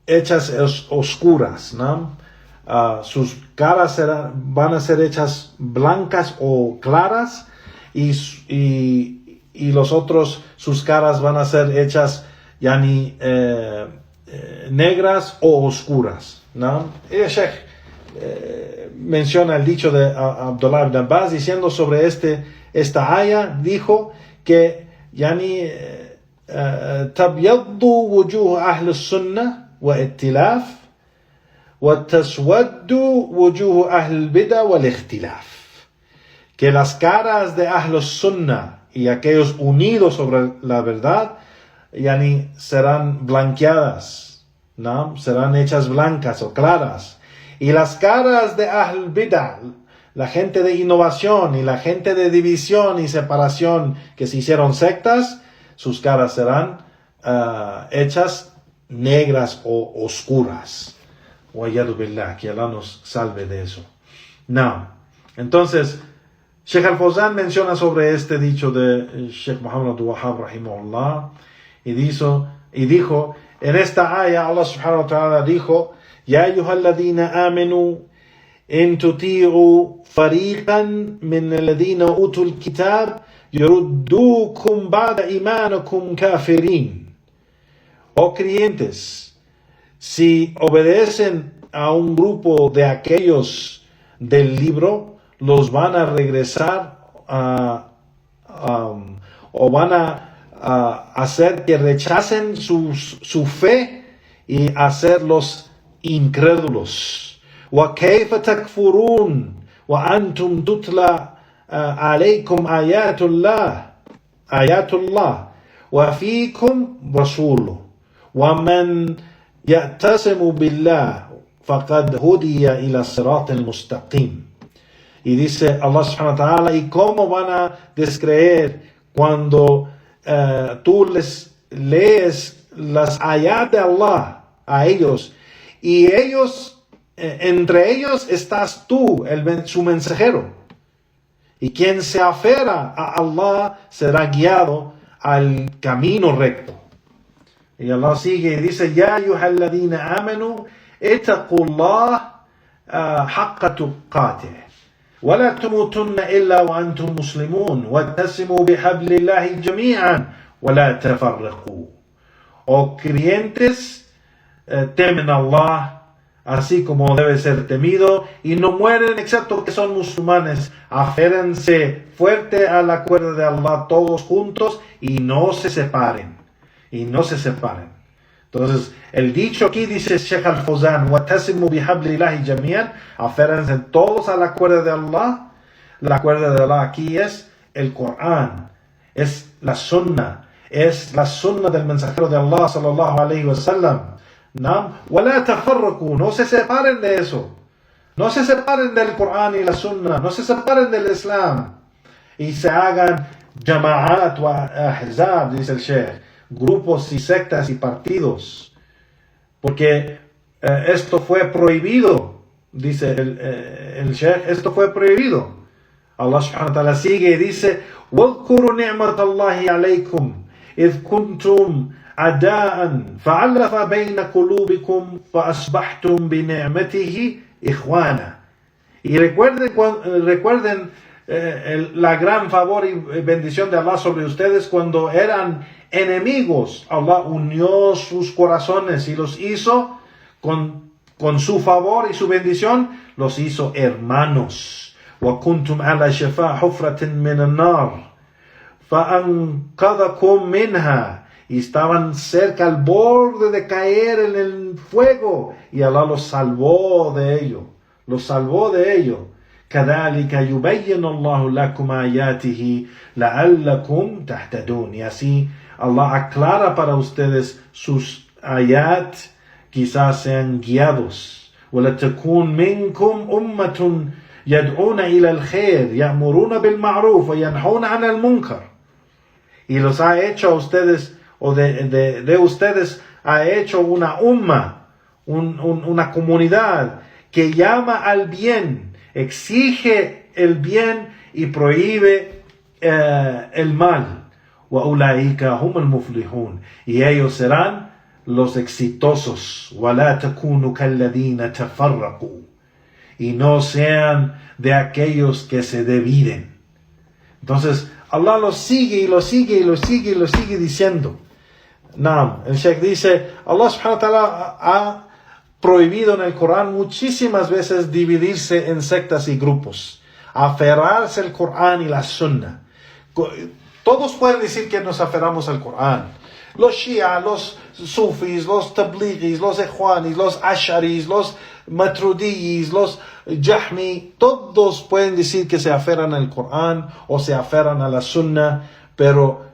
Hechas oscuras, ¿no? Sus caras van a ser hechas blancas o claras y los otros, sus caras van a ser hechas yani negras o oscuras, ¿no? Y el Sheikh menciona el dicho de Abdullah ibn Abbas diciendo sobre esta aya, dijo que yani tabyaddu wujuh ahli sunnah wa ittilaf wa taswaddu wujuh ahli bid'ah wal ikhtilaf, que las caras de ahli sunnah y aquellos unidos sobre la verdad yani serán blanqueadas, ¿no? Serán hechas blancas o claras. Y las caras de Ahl Bid'ah, la gente de innovación y la gente de división y separación que se hicieron sectas, sus caras serán hechas negras o oscuras. Wa'yadu billah, que Allah nos salve de eso. No. Entonces, Sheikh Al-Fawzan menciona sobre este dicho de Sheikh Muhammad Abdul Wahhab rahimahullah y dijo, en esta aya Allah subhanahu wa ta'ala dijo: يا أيها الذين آمنوا إن تطيعوا فريقا من الذين أوتوا الكتاب يردوكم بعد إيمانكم كافرين. Oh creyentes, si obedecen a un grupo de aquellos del libro, los van a regresar o van a hacer que rechacen su fe y hacerlos incrédulos. وَكَيْفَ تَكْفُرُونَ وَأَنْتُمْ تُتْلَى عَلَيْكُمْ آيَاتُ اللَّهِ وَفِيكُمْ رَسُولُهُ وَمَنْ يَعْتَصِمُ بِاللَّهِ فَقَدْ هُدِيَ إِلَى الصِّرَاطِ الْمُسْتَقِيمِ. Y dice Allah subhanahu wa ta'ala, ¿y cómo van a descreer cuando tú les lees las ayat de Allah a ellos? Y ellos, entre ellos estás tú, su mensajero. Y quien se aferra a Allah será guiado al camino recto. Y Allah sigue y dice, Ya ayyuhalladhina amanu, ittaqullah haqqa tuqatih. ولا تموتن إلا وأنتم مسلمون واعتصموا بحبل الله جميعا ولا تفرقوا. Oh creyentes, temen a Allah así como debe ser temido y no mueren excepto que son musulmanes. Aférense fuerte a la cuerda de Allah todos juntos y no se separen. Entonces, el dicho aquí dice Sheikh Al-Fawzan, وَاتَّسِمُوا بِحَبْلِ اللَّهِ جَمِيعًا, aférense todos a la cuerda de Allah. La cuerda de Allah aquí es el Corán, es la Sunnah del mensajero de Allah sallallahu alayhi wa sallam. وَلَا تَفَرَّقُوا, no se separen de eso, no se separen del Corán y la Sunnah, no se separen del Islam y se hagan jama'at wa ahzab, dice el Sheikh, grupos y sectas y partidos, porque esto fue prohibido, dice el Sheikh, esto fue prohibido. Allah subhanahu wa ta'ala sigue y dice, وَاذْكُرُوا نِعْمَةَ اللَّهِ عَلَيْكُمْ إِذْ كُنْتُمْ عَدَاءً فَعَلَّفَ بَيْنَ قُلُوبِكُمْ فَأَصْبَحْتُمْ بِنِعْمَتِهِ إِخْوَانًا. Y recuerden la gran favor y bendición de Allah sobre ustedes cuando eran enemigos. Allah unió sus corazones y los hizo con su favor y su bendición, los hizo hermanos. وَكُنْتُمْ عَلَى شَفَا حُفْرَةٍ مِّنَ النَّارِ فَأَنْقَذَكُمْ مِنْهَا. Y estaban cerca al borde de caer en el fuego y Allah los salvó de ello. كَذَلِكَ يُبَيِّنُ اللَّهُ لَكُمْ آيَاتِهِ لَعَلَّكُمْ تَهْتَدُونَ. Y así Allah aclara para ustedes sus ayat, quizás sean guiados. وَلَتَكُونْ مِنْكُمْ أُمَّةٌ يَدْعُونَ إِلَى الْخَيْرِ يَأْمُرُونَ بِالْمَعْرُوفِ وَيَنْهَوْنَ عَنِ الْمُنْكَرِ. Y los ha hecho a ustedes, o de ustedes ha hecho una umma, una comunidad que llama al bien, exige el bien y prohíbe el mal. وَأُولَٰئِكَ هُمُ الْمُفْلِحُونَ. Y ellos serán los exitosos. وَلَا تَكُونُوا كَالَّذِينَ تَفَرَّقُوا. Y no sean de aquellos que se dividen. Entonces, Allah los sigue diciendo. El Sheikh dice, Allah subhanahu wa ta'ala ha prohibido en el Corán muchísimas veces dividirse en sectas y grupos, aferrarse al Corán y la Sunnah. Todos pueden decir que nos aferramos al Corán. Los Shia, los Sufis, los Tablighis, los Ikhwanis, los Asharis, los Matrudiyis, los Jahmi, todos pueden decir que se aferran al Corán o se aferran a la Sunnah, pero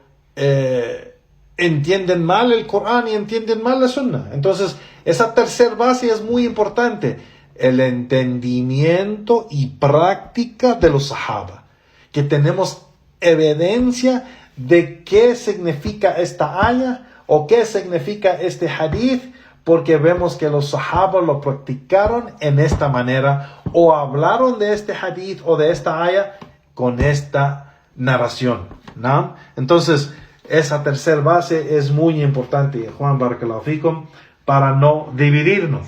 entienden mal el Corán y entienden mal la Sunnah. Entonces, esa tercera base es muy importante, el entendimiento y práctica de los Sahaba, que tenemos evidencia de qué significa esta aya o qué significa este hadith, porque vemos que los Sahaba lo practicaron en esta manera o hablaron de este hadith o de esta aya con esta narración, ¿no? Entonces, esa tercera base es muy importante, Juan Barakallahu Fikum, para no dividirnos.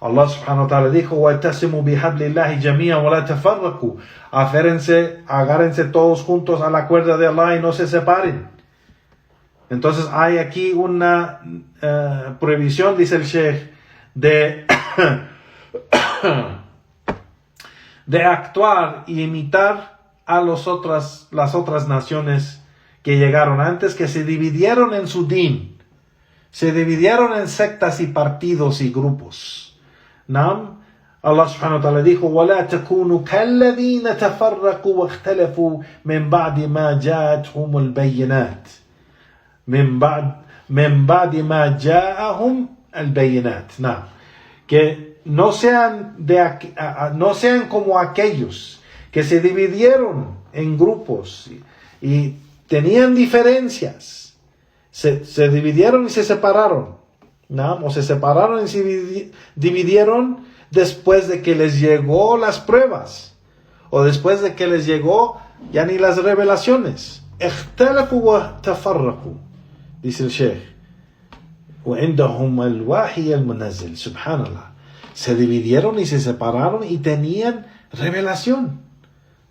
Allah subhanahu wa ta'ala dijo, وَاتَّسِمُوا بِحَبْلِ اللَّهِ جَمِيعًا وَلَا تَفَرَّقُوا. Agárrense todos juntos a la cuerda de Allah y no se separen. Entonces hay aquí una prohibición, dice el Sheikh, de actuar y imitar a las otras naciones que llegaron antes, que se dividieron en su din, se dividieron en sectas y partidos y grupos. Allah subhanahu wa ta'ala dijo, وَلَا تَكُونُوا كَالَّذِينَ تَفَرَّقُوا وَاخْتَلَفُوا مِنْ بَعْدِ مَا جَاءَتْهُمُ الْبَيِّنَاتِ. من بعد ما جاءهم البينات. Que no sean no sean como aquellos que se dividieron en grupos y tenían diferencias. Se dividieron y se separaron, ¿no? O se separaron y se dividieron después de que les llegó las pruebas, o después de que les llegó ya ni las revelaciones. اختلفوا وتفرقوا, dice el Sheikh. وعندهم الوحي المنزل, subhanallah. Se dividieron y se separaron y tenían revelación,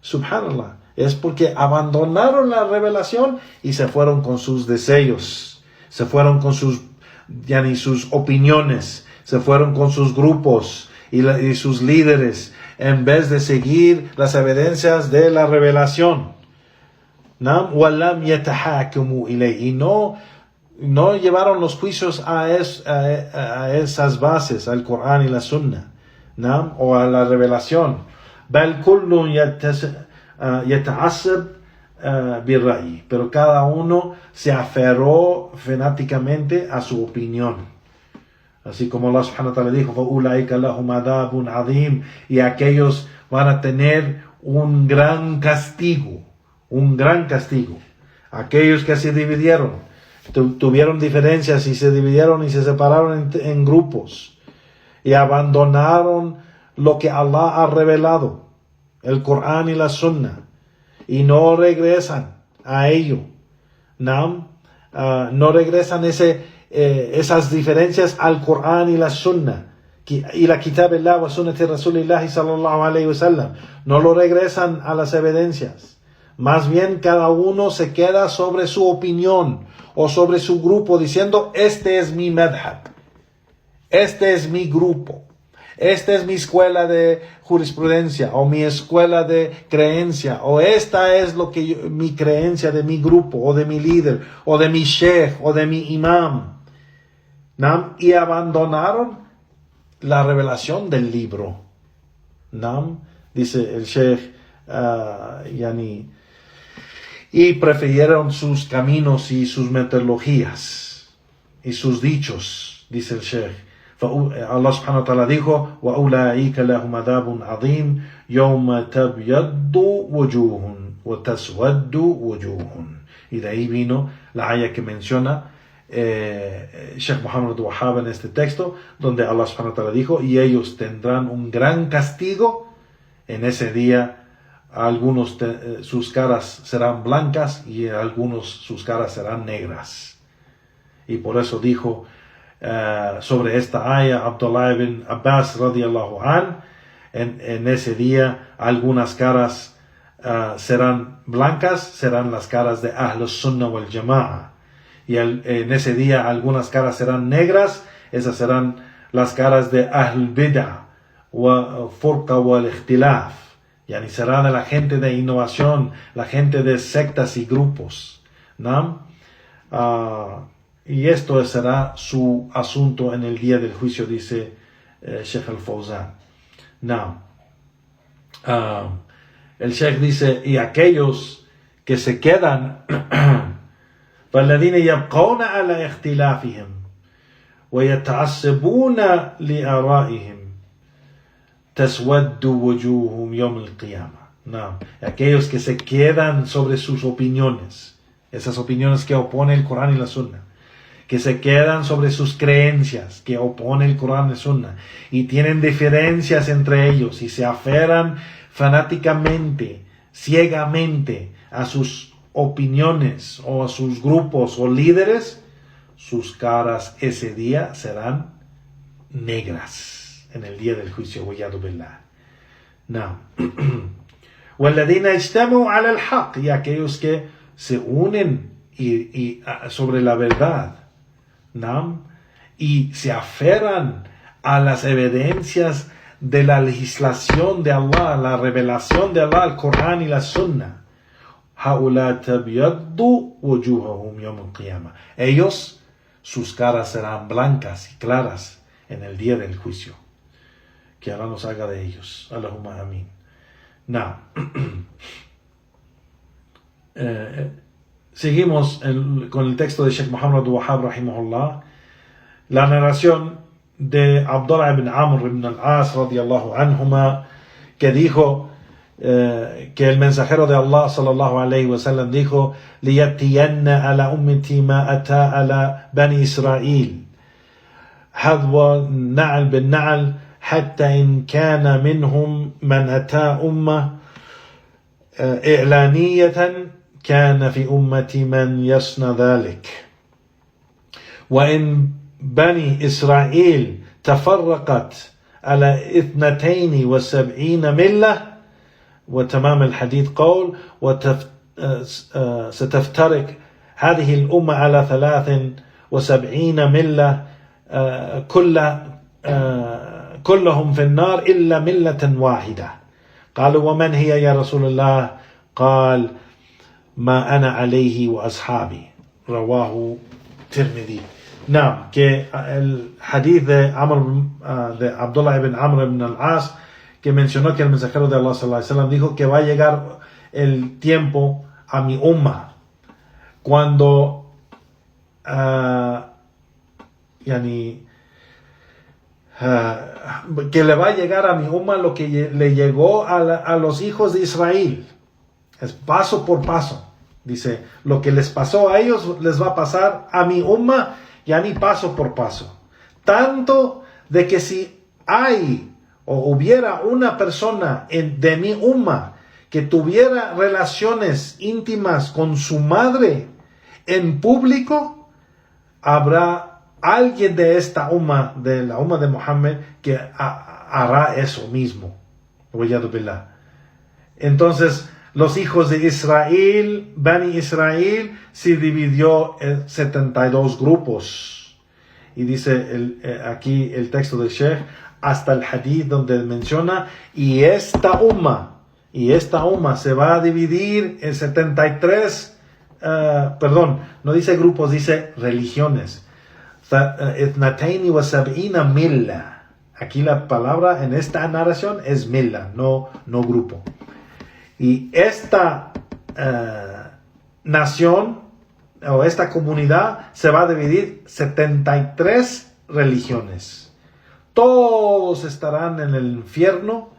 subhanallah. Es porque abandonaron la revelación y se fueron con sus deseos, se fueron con sus opiniones, se fueron con sus grupos y sus líderes, en vez de seguir las evidencias de la revelación. وَلَمْ يَتَحَاكَمُوا إِلَيْهِ. Y no llevaron los juicios a esas bases, al Corán y la Sunna, o a la revelación. بَلْ كُلٌّ يتعصب بالرأي, pero cada uno se aferró fanáticamente a su opinión, así como Allah subhanahu wa ta'ala dijo: فَأُولَئِكَ لَهُمْ عَذَابٌ عَظِيمٌ, y aquellos van a tener un gran castigo, aquellos que se dividieron, tuvieron diferencias y se dividieron y se separaron en grupos y abandonaron lo que Allah ha revelado, el Corán y la Sunna, y no regresan a ello, no regresan esas diferencias al Corán y la Sunna y la Kitab Allah wa Sunnati Rasulillah sallallahu alayhi wa sallam, no lo regresan a las evidencias. Más bien cada uno se queda sobre su opinión o sobre su grupo, diciendo: este es mi madhab, este es mi grupo, esta es mi escuela de jurisprudencia o mi escuela de creencia, o esta es mi creencia de mi grupo o de mi líder o de mi sheikh o de mi imam. Y abandonaron la revelación del libro. Dice el sheikh, y prefirieron sus caminos y sus metodologías y sus dichos, dice el sheikh. Allah subhanahu wa ta'ala dijo: وَأُولَٰئِكَ لَهُمْ عَذَابٌ عَظِيمٌ يَوْمَ تَبْيَضُّ وُجُوهٌ وَتَسْوَدُّ وُجُوهٌ. Y de ahí vino la aya que menciona Sheikh Muhammad Wahhab en este texto, donde Allah subhanahu wa ta'ala dijo: y ellos tendrán un gran castigo en ese día. Algunos sus caras serán blancas y algunos sus caras serán negras. Y por eso dijo sobre esta aya Abdullah ibn Abbas radiyallahu an: en ese día algunas caras serán blancas, serán las caras de Ahlus Sunnah wal Jama'a, y en ese día algunas caras serán negras, esas serán las caras de Ahl Bid'ah wa Furqa wal Ikhtilaf, yani será de la gente de innovación, la gente de sectas y grupos, ¿no? Y esto será su asunto en el día del juicio, dice Sheikh al-Fawzan. El Sheikh dice: y aquellos que se quedan, فَالَّذِينَ يَبْقَوْنَ عَلَى اخْتِلَافِهِمْ وَيَتَعَصَّبُونَ لِآرَائِهِمْ تَسْوَدُّ وُجُوهُهُمْ يَوْمَ الْقِيَامَةِ. Aquellos que se quedan sobre sus opiniones, esas opiniones que opone el Corán y la Sunna, que se quedan sobre sus creencias que opone el Corán y la Sunna, y tienen diferencias entre ellos y se aferran fanáticamente, ciegamente a sus opiniones o a sus grupos o líderes, sus caras ese día serán negras en el día del juicio. وَالَّذِينَ اجْتَمَعُوا عَلَى الْحَقِّ, y aquellos que se unen sobre la verdad, y se aferran a las evidencias de la legislación de Allah, la revelación de Allah, el Corán y la Sunna. هَؤُلَاءِ تَبْيَضُّ وُجُوهُهُمْ يَوْمَ الْقِيَامَةِ. Ellos, sus caras serán blancas y claras en el día del juicio. Que Allah nos haga de ellos. Allahumma ameen. Seguimos con el texto de Sheikh Muhammad Wahhab rahimahullah. La narración de Abdullah ibn Amr ibn al-As radiyallahu anhuma, que dijo que el mensajero de Allah sallallahu alayhi wa sallam dijo: liyatiyanna ala ummati ma ata ala bani Israel hadwa na'al bin na'al hatta in kana minhum man ata ummah i'laniyatan كان في أمتي من يصنع ذلك وإن بني إسرائيل تفرقت على 72 ملة وتمام الحديث قول ستفترق هذه الأمة على 73 ملة كلهم في النار إلا ملة واحدة. قالوا ومن هي يا رسول الله؟ قال ما أنا عليه وأصحابي. رواه Tirmidhi. Que el hadith de Abdullah ibn Amr ibn al-As, que mencionó que el mensajero de Allah sallallahu alaihi wasallam dijo que va a llegar el tiempo a mi umma cuando que le va a llegar a mi umma lo que le llegó a los hijos de Israel. Es paso por paso. Dice, lo que les pasó a ellos les va a pasar a mi umma y a mí paso por paso. Tanto de que si hay o hubiera una persona de mi umma que tuviera relaciones íntimas con su madre en público, habrá alguien de esta umma, de la umma de Muhammad, que hará eso mismo. Entonces, los hijos de Israel, Bani Israel, se dividió en 72 grupos. Y dice aquí el texto del Sheikh, hasta el hadith donde menciona, y esta umma se va a dividir en 73, no dice grupos, dice religiones. Aquí la palabra en esta narración es milla, no grupo. Y esta nación o esta comunidad se va a dividir 73 religiones. Todos estarán en el infierno,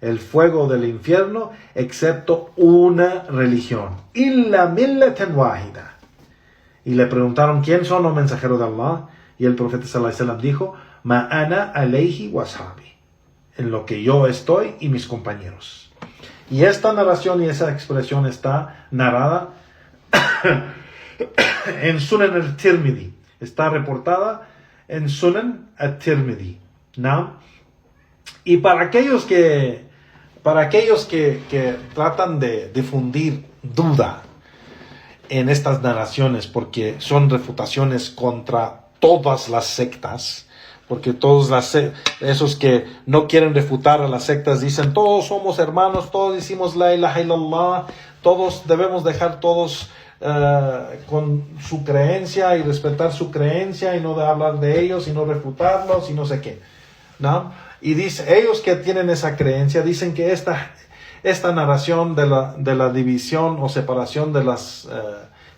el fuego del infierno, excepto una religión. Illa millatan wahida. Y le preguntaron quién son los mensajeros de Allah. Y el profeta sallallahu alaihi wasallam dijo: Ma ana alayhi wa ashabi. En lo que yo estoy y mis compañeros. Y esta narración y esa expresión está narrada en Sunan al-Tirmidhi. Está reportada en Sunan al-Tirmidhi. ¿No? Y para aquellos que tratan de difundir duda en estas narraciones, porque son refutaciones contra todas las sectas, porque todos esos que no quieren refutar a las sectas dicen todos somos hermanos, todos decimos la ilaha illallah, todos debemos dejar todos con su creencia y respetar su creencia y no hablar de ellos y no refutarlos y no sé qué, ¿no? Y dice, ellos que tienen esa creencia dicen que esta narración de la división o separación de las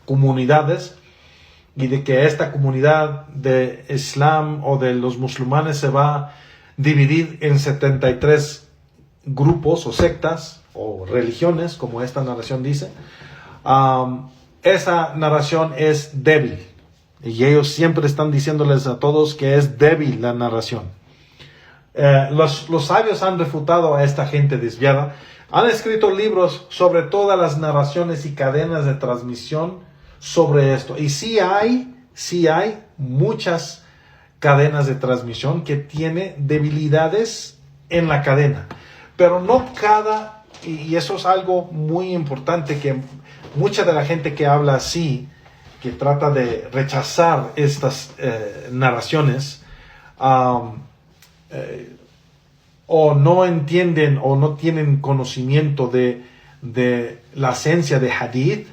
comunidades, y de que esta comunidad de Islam o de los musulmanes se va a dividir en 73 grupos o sectas o religiones, como esta narración dice, esa narración es débil. Y ellos siempre están diciéndoles a todos que es débil la narración. Los sabios han refutado a esta gente desviada. Han escrito libros sobre todas las narraciones y cadenas de transmisión sobre esto. Y sí hay muchas cadenas de transmisión que tienen debilidades en la cadena. Pero no y eso es algo muy importante, que mucha de la gente que habla así, que trata de rechazar estas narraciones, o no entienden o no tienen conocimiento de la esencia de hadith,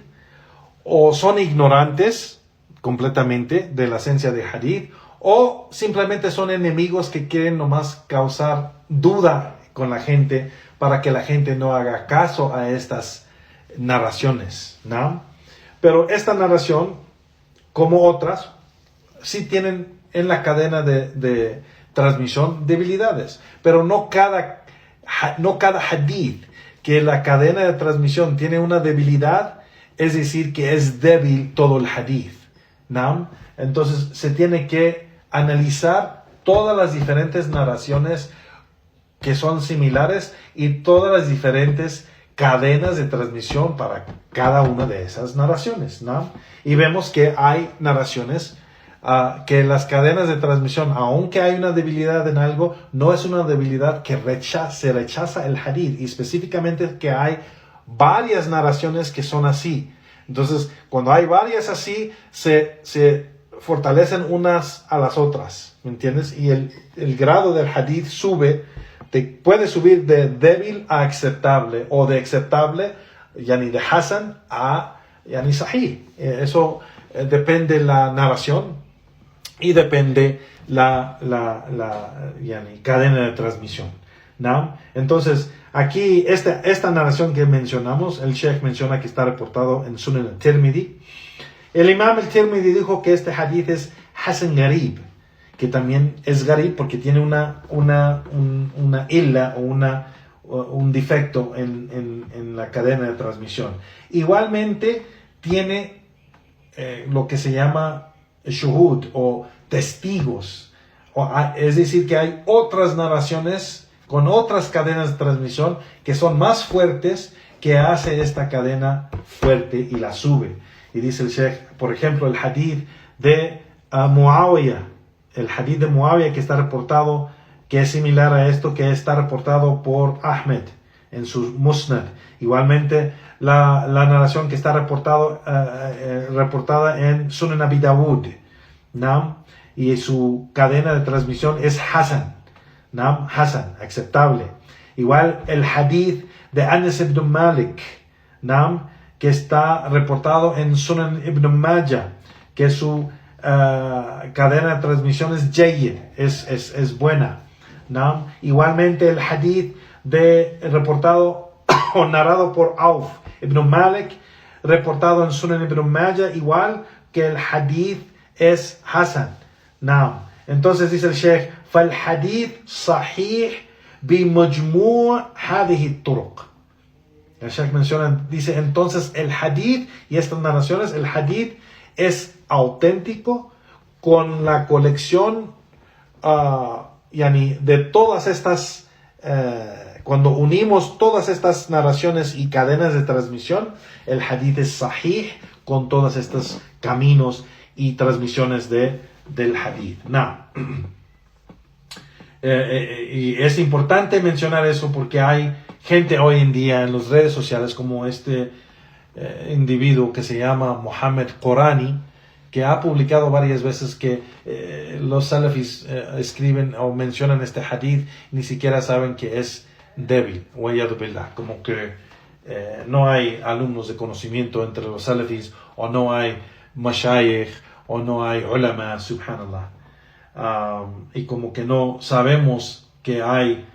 o son ignorantes completamente de la esencia de hadith, o simplemente son enemigos que quieren nomás causar duda con la gente para que la gente no haga caso a estas narraciones, ¿no? Pero esta narración, como otras, sí tienen en la cadena de transmisión debilidades, pero no cada hadith que la cadena de transmisión tiene una debilidad, es decir, que es débil todo el hadith, ¿no? Entonces se tiene que analizar todas las diferentes narraciones que son similares y todas las diferentes cadenas de transmisión para cada una de esas narraciones, ¿no? Y vemos que hay narraciones que las cadenas de transmisión, aunque hay una debilidad en algo, no es una debilidad que se rechaza el hadith, y específicamente que hay varias narraciones que son así. Entonces, cuando hay varias así, se fortalecen unas a las otras, ¿me entiendes? Y el grado del hadith puede subir de débil a aceptable, o de aceptable, yani de hasan, a yani sahih. Eso depende de la narración y depende la yani cadena de transmisión, ¿no? Entonces, aquí esta narración que mencionamos, el Sheikh menciona que está reportado en Sunan al-Tirmidhi. El Imam al-Tirmidhi dijo que este hadith es Hasan Garib, que también es Garib porque tiene una illa o un defecto en la cadena de transmisión. Igualmente tiene lo que se llama shuhud o testigos, es decir, que hay otras narraciones con otras cadenas de transmisión que son más fuertes, que hace esta cadena fuerte y la sube. Y dice el Sheikh, por ejemplo, el hadith de Muawiyah, el hadith de Muawiyah que está reportado, que es similar a esto, que está reportado por Ahmed en su Musnad. Igualmente la narración que está reportada en Sunan Abi Dawud, ¿no? Y su cadena de transmisión es Hasan, ¿no? Hasan, aceptable. Igual el hadith de Anas ibn Malik, ¿no? Que está reportado en Sunan ibn Majah, que su cadena de transmisión es Jayyid, es buena, ¿no? Igualmente el hadith reportado o narrado por Auf ibn Malik, reportado en Sunan ibn Majah, igual que el hadith es Hasan, ¿no? Entonces dice el Sheikh, فالحديث صحيح بمجموع هذه الطرق. El Sheikh dice, entonces el hadith y estas narraciones, el hadith es auténtico con la colección de todas estas, cuando unimos todas estas narraciones y cadenas de transmisión, el hadith es sahih con todos estos caminos y transmisiones del hadith. Y es importante mencionar eso porque hay gente hoy en día en las redes sociales como este individuo que se llama Mohammed Qorani, que ha publicado varias veces que los salafis escriben o mencionan este hadith, ni siquiera saben que es débil, como que no hay alumnos de conocimiento entre los salafis, o no hay mashayikh, o no hay ulama, subhanallah. Y como que no sabemos que hay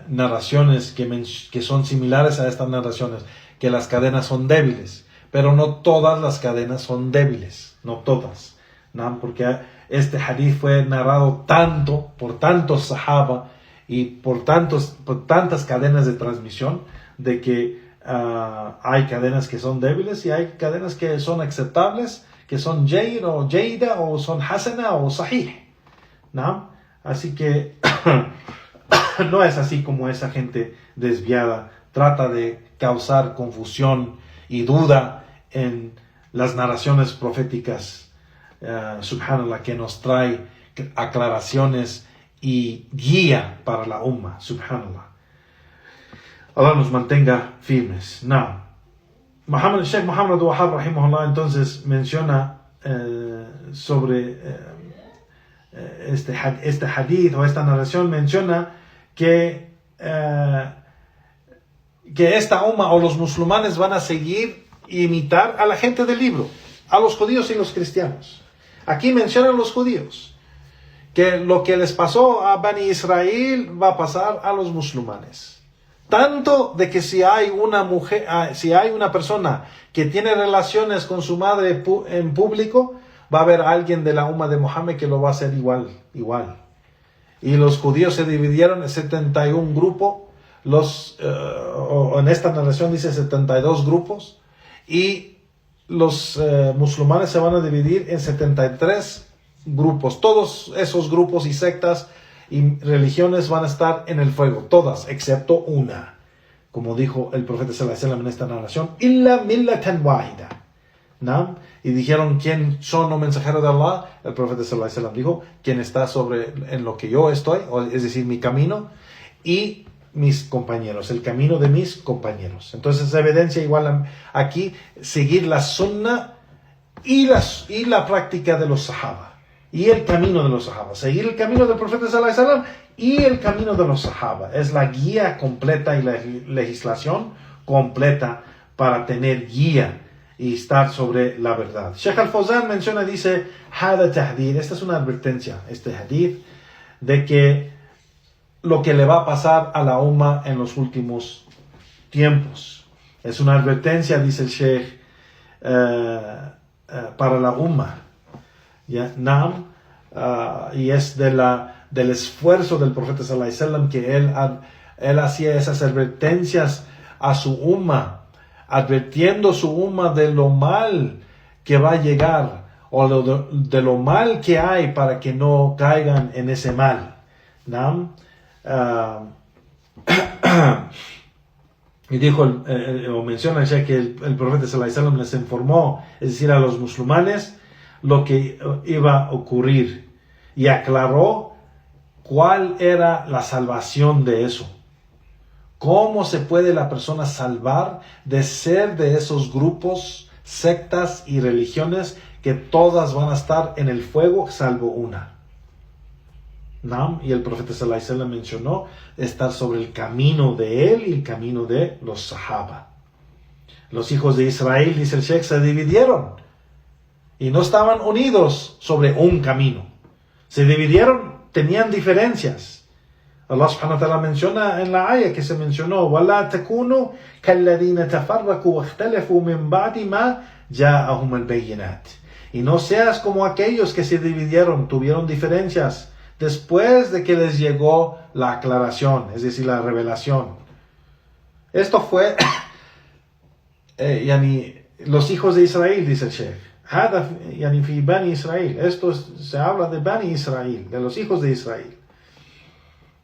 narraciones que son similares a estas narraciones, que las cadenas son débiles, pero no todas las cadenas son débiles, no todas, ¿no? Porque este hadith fue narrado por tantos sahaba y por tantas cadenas de transmisión, de que hay cadenas que son débiles y hay cadenas que son aceptables, que son jayyid o jayyida, o son hasana o sahih, ¿no? Así que no es así como esa gente desviada trata de causar confusión y duda en las narraciones proféticas, subhanallah, que nos trae aclaraciones y guía para la umma, subhanallah. Allah nos mantenga firmes. Sheikh Muhammad Wahab rahimahullah entonces menciona sobre este hadith o esta narración, menciona que esta umma o los musulmanes van a seguir e imitar a la gente del libro, a los judíos y los cristianos. Aquí mencionan los judíos, que lo que les pasó a Bani Israel va a pasar a los musulmanes. Tanto de que si hay una persona que tiene relaciones con su madre en público, va a haber alguien de la umma de Muhammad que lo va a hacer igual. y los judíos se dividieron en 71 grupos, en esta narración dice 72 grupos, y los musulmanes se van a dividir en 73 grupos. Todos esos grupos y sectas y religiones van a estar en el fuego, todas, excepto una. Como dijo el profeta sallallahu alaihi wasallam en esta narración, illa millatan wahida. ¿No? Y dijeron, ¿quién son los mensajeros de Allah? El profeta sallallahu alaihi wasallam dijo, ¿quién está en lo que yo estoy? Es decir, mi camino y mis compañeros, el camino de mis compañeros. Entonces se evidencia igual aquí seguir la sunna y la práctica de los sahaba. Y el camino de los sahaba. Seguir el camino del profeta sallallahu alaihi wasallam y el camino de los sahaba. Es la guía completa y la legislación completa para tener guía y estar sobre la verdad. Sheikh Al-Fawzan menciona, dice, hada tahdid, esta es una advertencia, este hadith, de que lo que le va a pasar a la umma en los últimos tiempos. Es una advertencia, dice el Sheikh, para la umma. ¿Ya? Naam, y es del esfuerzo del profeta sallallahu alaihi wasallam que él hacía esas advertencias a su umma, advirtiendo su umma de lo mal que va a llegar o de lo mal que hay para que no caigan en ese mal. ¿No? Y dijo, o menciona ya que el profeta sallallahu alaihi wasallam les informó, es decir, a los musulmanes, lo que iba a ocurrir y aclaró cuál era la salvación de eso. ¿Cómo se puede la persona salvar de ser de esos grupos, sectas y religiones que todas van a estar en el fuego salvo una? ¿No? Y el profeta sallallahu alaihi wasallam mencionó estar sobre el camino de él y el camino de los sahaba. Los hijos de Israel, dice el Sheikh, se dividieron y no estaban unidos sobre un camino. Se dividieron, tenían diferencias. Allah subhanahu wa ta'ala menciona en la ayah que se mencionó, وَلَا تَكُونُوا كَالَّذِينَ تَفَرَّقُوا وَاخْتَلَفُوا مِنْ بَعْدِ مَا جَاءَهُمُ الْبَيِّنَاتِ. Y no seas como aquellos que se dividieron, tuvieron diferencias, después de que les llegó la aclaración, es decir, la revelación. Esto fue los hijos de Israel, dice el Sheikh. في بني إسرائيل. Esto se habla de Bani Israel, de los hijos de Israel.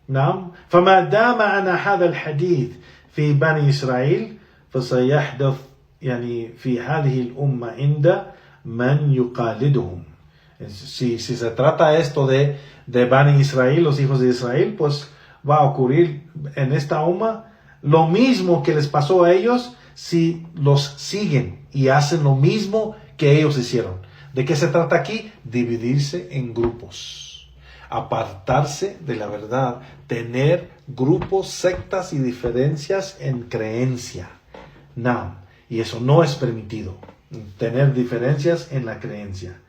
نعم. فما دام أن هذا الحديث في بني إسرائيل فسيحدث في هذه الأمة عند من يقالدهم. Si se trata esto de Bani Israel, los hijos de Israel, pues va a ocurrir en esta umma lo mismo que les pasó a ellos si los siguen y hacen lo mismo que ellos hicieron. ¿De qué se trata aquí? Dividirse en grupos, apartarse de la verdad, tener grupos, sectas y diferencias en creencia. No, y eso no es permitido, tener diferencias en la creencia.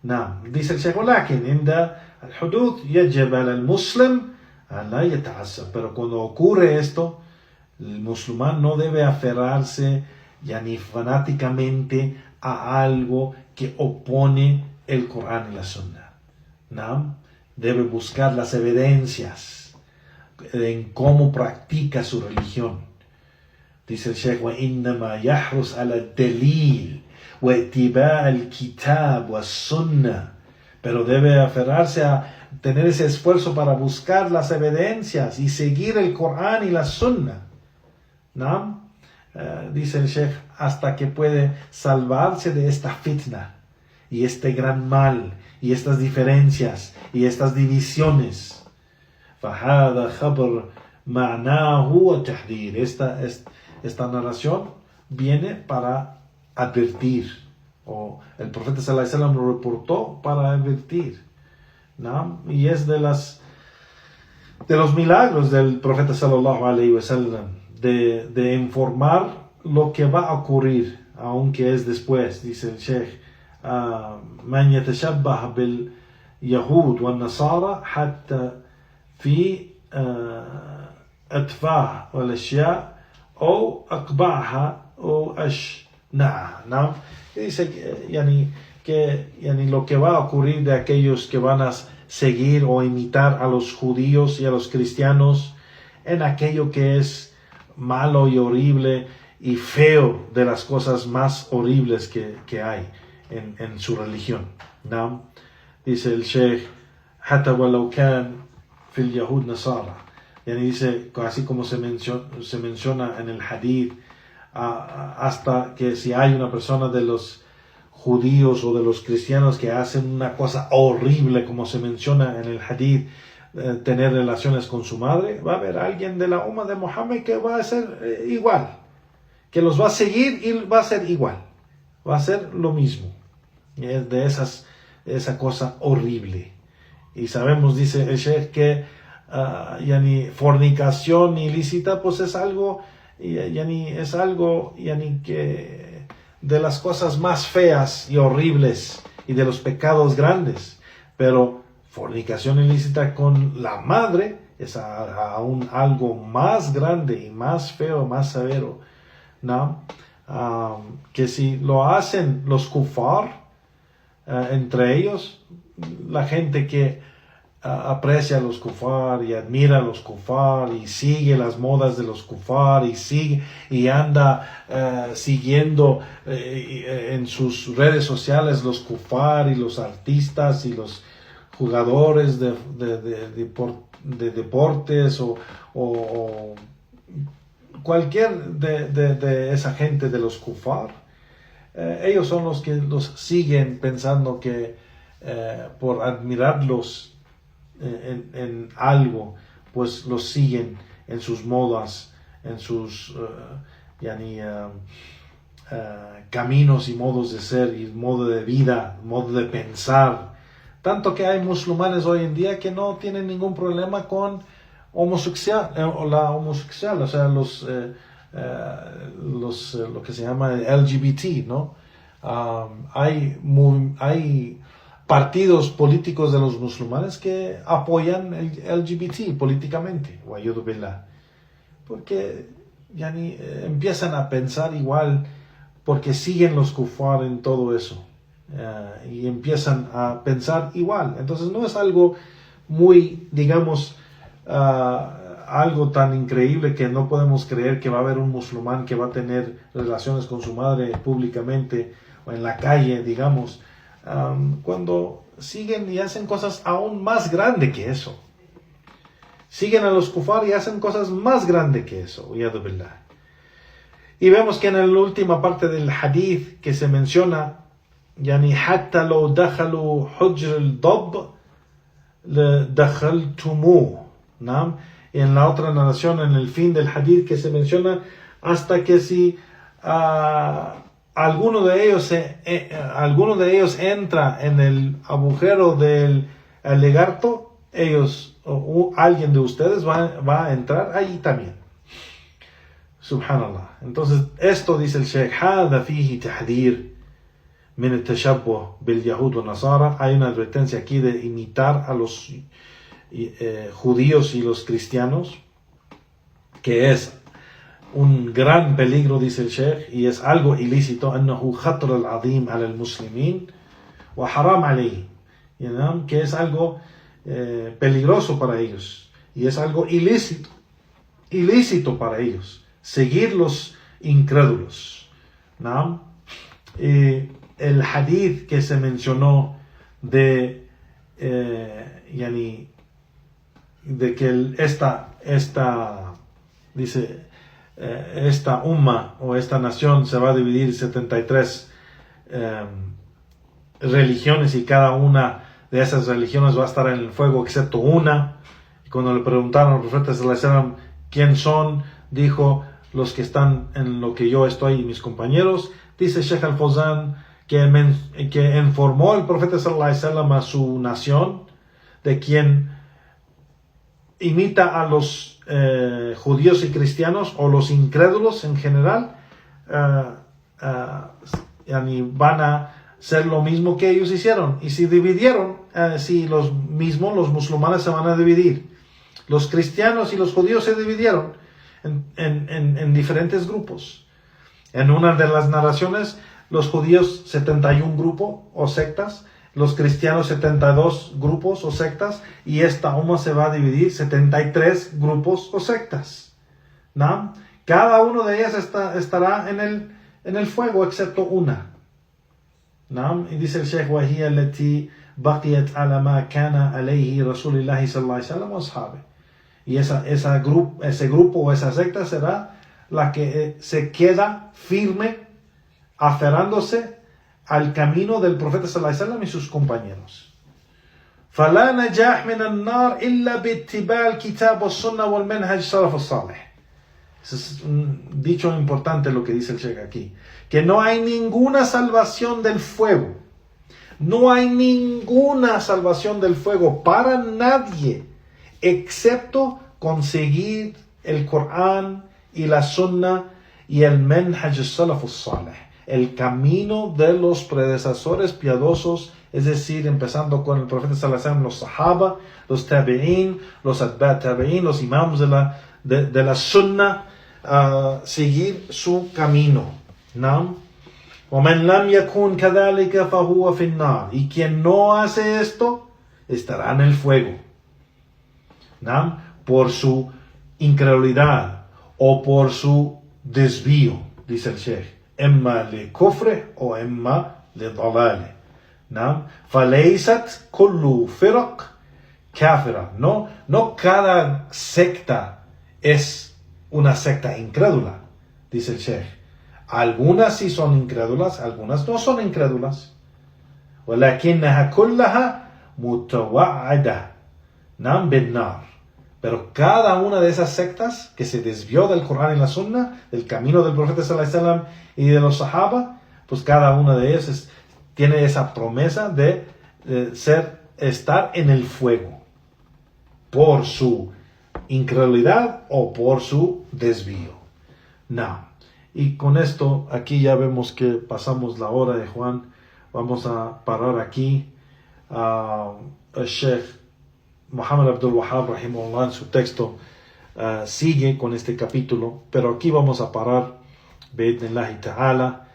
No, dice el Sheikh, ولكن عند الحدوث يجب على المسلم أن لا يتعصب. Pero cuando ocurre esto, el musulmán no debe aferrarse ni fanáticamente a algo que opone el Corán y la Sunna. ¿No? Debe buscar las evidencias en cómo practica su religión. Dice el Sheikh, وإنما يحرص على الدليل واتباع الكتاب والسنة. Pero debe aferrarse a tener ese esfuerzo para buscar las evidencias y seguir el Corán y la Sunna. ¿No? Dice el Sheikh, hasta que puede salvarse de esta fitna y este gran mal y estas diferencias y estas divisiones. فَهَذَا خَبْرٌ مَعْنَاهُ وَتَحْذِيرٌ. Esta narración viene para advertir, o el profeta sallallahu alaihi wasallam lo reportó para advertir, ¿no? Y es de los milagros del profeta sallallahu alaihi wasallam de informar lo que va a ocurrir, aunque es después. Dice el Sheikh, من يتشبه باليهود والنصارى حتى في أتفاه والأشياء أو أقبعها أو أشنعها. ¿No? Dice que yani, lo que va a ocurrir de aquellos que van a seguir o imitar a los judíos y a los cristianos en aquello que es malo y horrible y feo, de las cosas más horribles que hay en su religión, ¿no? Dice el Sheikh, حتى ولو كان في اليهود نصارى. Y dice, así como se menciona en el hadith, hasta que si hay una persona de los judíos o de los cristianos que hacen una cosa horrible, como se menciona en el hadith, tener relaciones con su madre, va a haber alguien de la umma de Muhammad que va a ser igual, que los va a seguir y va a ser igual, va a ser lo mismo, de esa cosa horrible. Y sabemos, dice el Sheikh, que yani fornicación ilícita pues es algo que de las cosas más feas y horribles y de los pecados grandes, pero fornicación ilícita con la madre es aún algo más grande y más feo, más severo, ¿no? Que si lo hacen los kufar entre ellos, la gente que aprecia a los kufar y admira a los kufar y sigue las modas de los kufar y anda siguiendo en sus redes sociales los kufar y los artistas y los jugadores de deportes o cualquier de esa gente de los kufar, ellos son los que los siguen pensando que por admirarlos en algo, pues los siguen en sus modas, en sus caminos y modos de ser y modo de vida, modo de pensar. Tanto que hay musulmanes hoy en día que no tienen ningún problema con la homosexual, o sea, lo que se llama LGBT, ¿no? Hay partidos políticos de los musulmanes que apoyan el LGBT políticamente, porque empiezan a pensar igual, porque siguen los kufar en todo eso, y empiezan a pensar igual. Entonces no es algo muy, digamos, algo tan increíble que no podemos creer que va a haber un musulmán que va a tener relaciones con su madre públicamente o en la calle, digamos, cuando siguen y hacen cosas aún más grandes que eso. Siguen a los kufar y hacen cosas más grandes que eso. Y vemos que en la última parte del hadith que se menciona, حتى لو دخلوا حجر الضب لدخلتموه, ¿no? Y en la otra narración, en el fin del hadith que se menciona, hasta que si alguno de ellos entra en el agujero del lagarto, alguien de ustedes va a entrar allí también. Subhanallah. Entonces, esto dice el Sheikh, هذا فيه تحذير من التشبه باليهود والنصارى. Hay una advertencia aquí de imitar a los judíos y los cristianos, que es un gran peligro, dice el Sheikh, y es algo ilícito. أنه خطر العظيم على المسلمين وحرام عليه, que es algo peligroso para ellos y es algo ilícito para ellos seguir los incrédulos, ¿no? El hadith que se mencionó de que esta umma o esta nación se va a dividir 73 religiones, y cada una de esas religiones va a estar en el fuego excepto una. Y cuando le preguntaron al profeta sallallahu alaihi wasallam quién son, dijo: los que están en lo que yo estoy y mis compañeros. Dice Sheikh Al-Fawzan que informó el profeta sallallahu alaihi wasallam a su nación, de quien imita a los judíos y cristianos o los incrédulos en general, van a ser lo mismo que ellos hicieron. Y si dividieron, los musulmanes se van a dividir. Los cristianos y los judíos se dividieron en diferentes grupos. En una de las narraciones los judíos 71 grupos o sectas, los cristianos 72 grupos o sectas, y esta umma se va a dividir 73 grupos o sectas. ¿No? Cada uno de ellas estará en el fuego, excepto una. ¿No? Y dice el Sheikh, وَهِيَ الَّتِي بَقِيَتْ عَلَى مَا كَانَ عَلَيْهِ رَسُولِ اللَّهِ صلى الله عليه وسلم وَأَصْحَابِهِ. Y ese grupo o esa secta será la que se queda firme, aferrándose al camino del profeta sallallahu alaihi wasallam y sus compañeros. فَلَا نَجَاحْ مِنَ النَّارِ إِلَّا بِاتِّبَاعِ الْكِتَابِ وَالسُّنَّةِ وَالْمَنْهَجِ السَّلَفِ الصَّالِحِ. Es un dicho importante lo que dice el Sheikh aquí, que no hay ninguna salvación del fuego, no hay ninguna salvación del fuego para nadie, excepto conseguir el Corán y la Sunna y el Manhaj al-Salaf al-Salih, el camino de los predecesores piadosos, es decir, empezando con el profeta sallallahu alaihi wasallam, los sahaba, los tabi'in, los atba' tabi'in, los imams de la Sunna, seguir su camino. ¿No? وَمَنْ لَمْ يَكُنْ كَذَلِكَ فَهُوَ فِي النَّارِ. Y quien no hace esto estará en el fuego, ¿no? Por su incredulidad o por su desvío, dice el Sheikh, emma le kufre o emma le dalale, ¿no? فَلَيْسَتْ كُلُّ فِرَقْ كَافِرَةً. No cada secta es una secta incrédula, dice el Sheikh. Algunas sí son incrédulas, algunas no son incrédulas. وَلَكِنَّهَا كُلَّهَا مُتَوَعَّدَةً نَعْمْ بِالنَّارِ. Pero cada una de esas sectas que se desvió del Corán y la Sunna, del camino del profeta sallallahu alaihi wasallam y de los sahaba, pues cada una de ellas tiene esa promesa de estar en el fuego por su incredulidad o por su desvío. No. Y con esto, aquí ya vemos que pasamos la hora de Juan. Vamos a parar aquí. El Sheikh Muhammad Abdul Wahhab, rahimahullah, en su texto, sigue con este capítulo. Pero aquí vamos a parar, bi'idhnillahi ta'ala.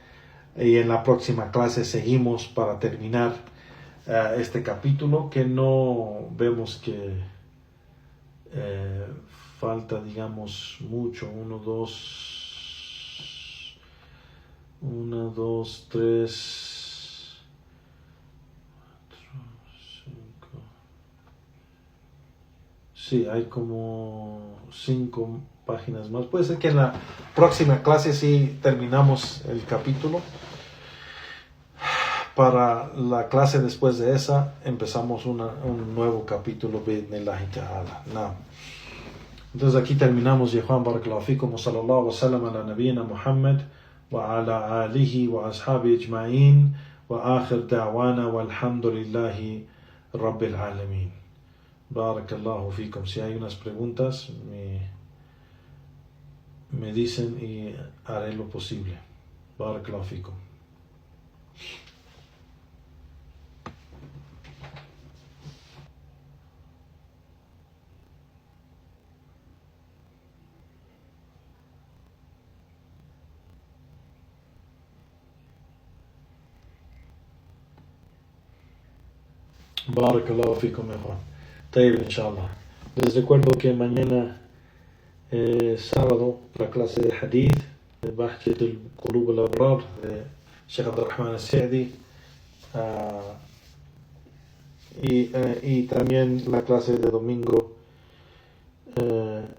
Y en la próxima clase seguimos para terminar este capítulo, que no vemos que falta, digamos, mucho. 1, 2, 3, 4, 5. Sí, hay como 5 páginas más. Puede ser que en la próxima clase sí terminamos el capítulo. Para la clase después de esa empezamos un nuevo capítulo, bi'idhnillahi ta'ala. No. Entonces aquí terminamos. Juan barakallahu fikum wa sallallahu wa sallam ala nabiyyina Muhammad wa ala alihi wa ashabi ajma'in wa akhir da'wana walhamdulillahi rabbil alamin. Barakallahu fikum. Si hay unas preguntas me dicen y haré lo posible. Barakallahu fikum. Barakallahu fikum, Juan. Tayyib, inshallah. Les recuerdo que mañana, sábado, la clase de hadith de Bahjat al-Qulub al-Abrar de Sheikh Abdurrahman al-Sa'di, y también la clase de domingo,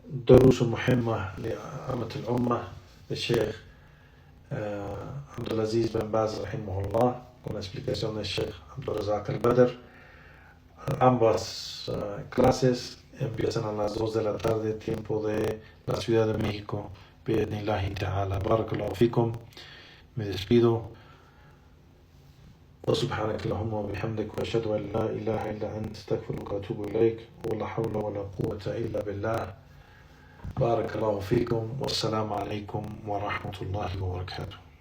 Durus Muhammad de Amat al-Ummah de Sheikh Abdulaziz bin Baz, rahimahullah, con la explicación de Sheikh Abdulrazak al-Badr. Ambas clases empiezan a las 2 de la tarde, tiempo de la Ciudad de México. Bi'idhnillahi ta'ala. Barakallahu fikum. Me despido. Wa subhanaka Allahumma wa bihamdik wa ashhadu an la ilaha illa anta astaghfiruka wa atubu ilayk wa la hawla wa la quwwata illa billah. Barakallahu fikum. Wassalamu alaykum wa rahmatullahi wa barakatuh.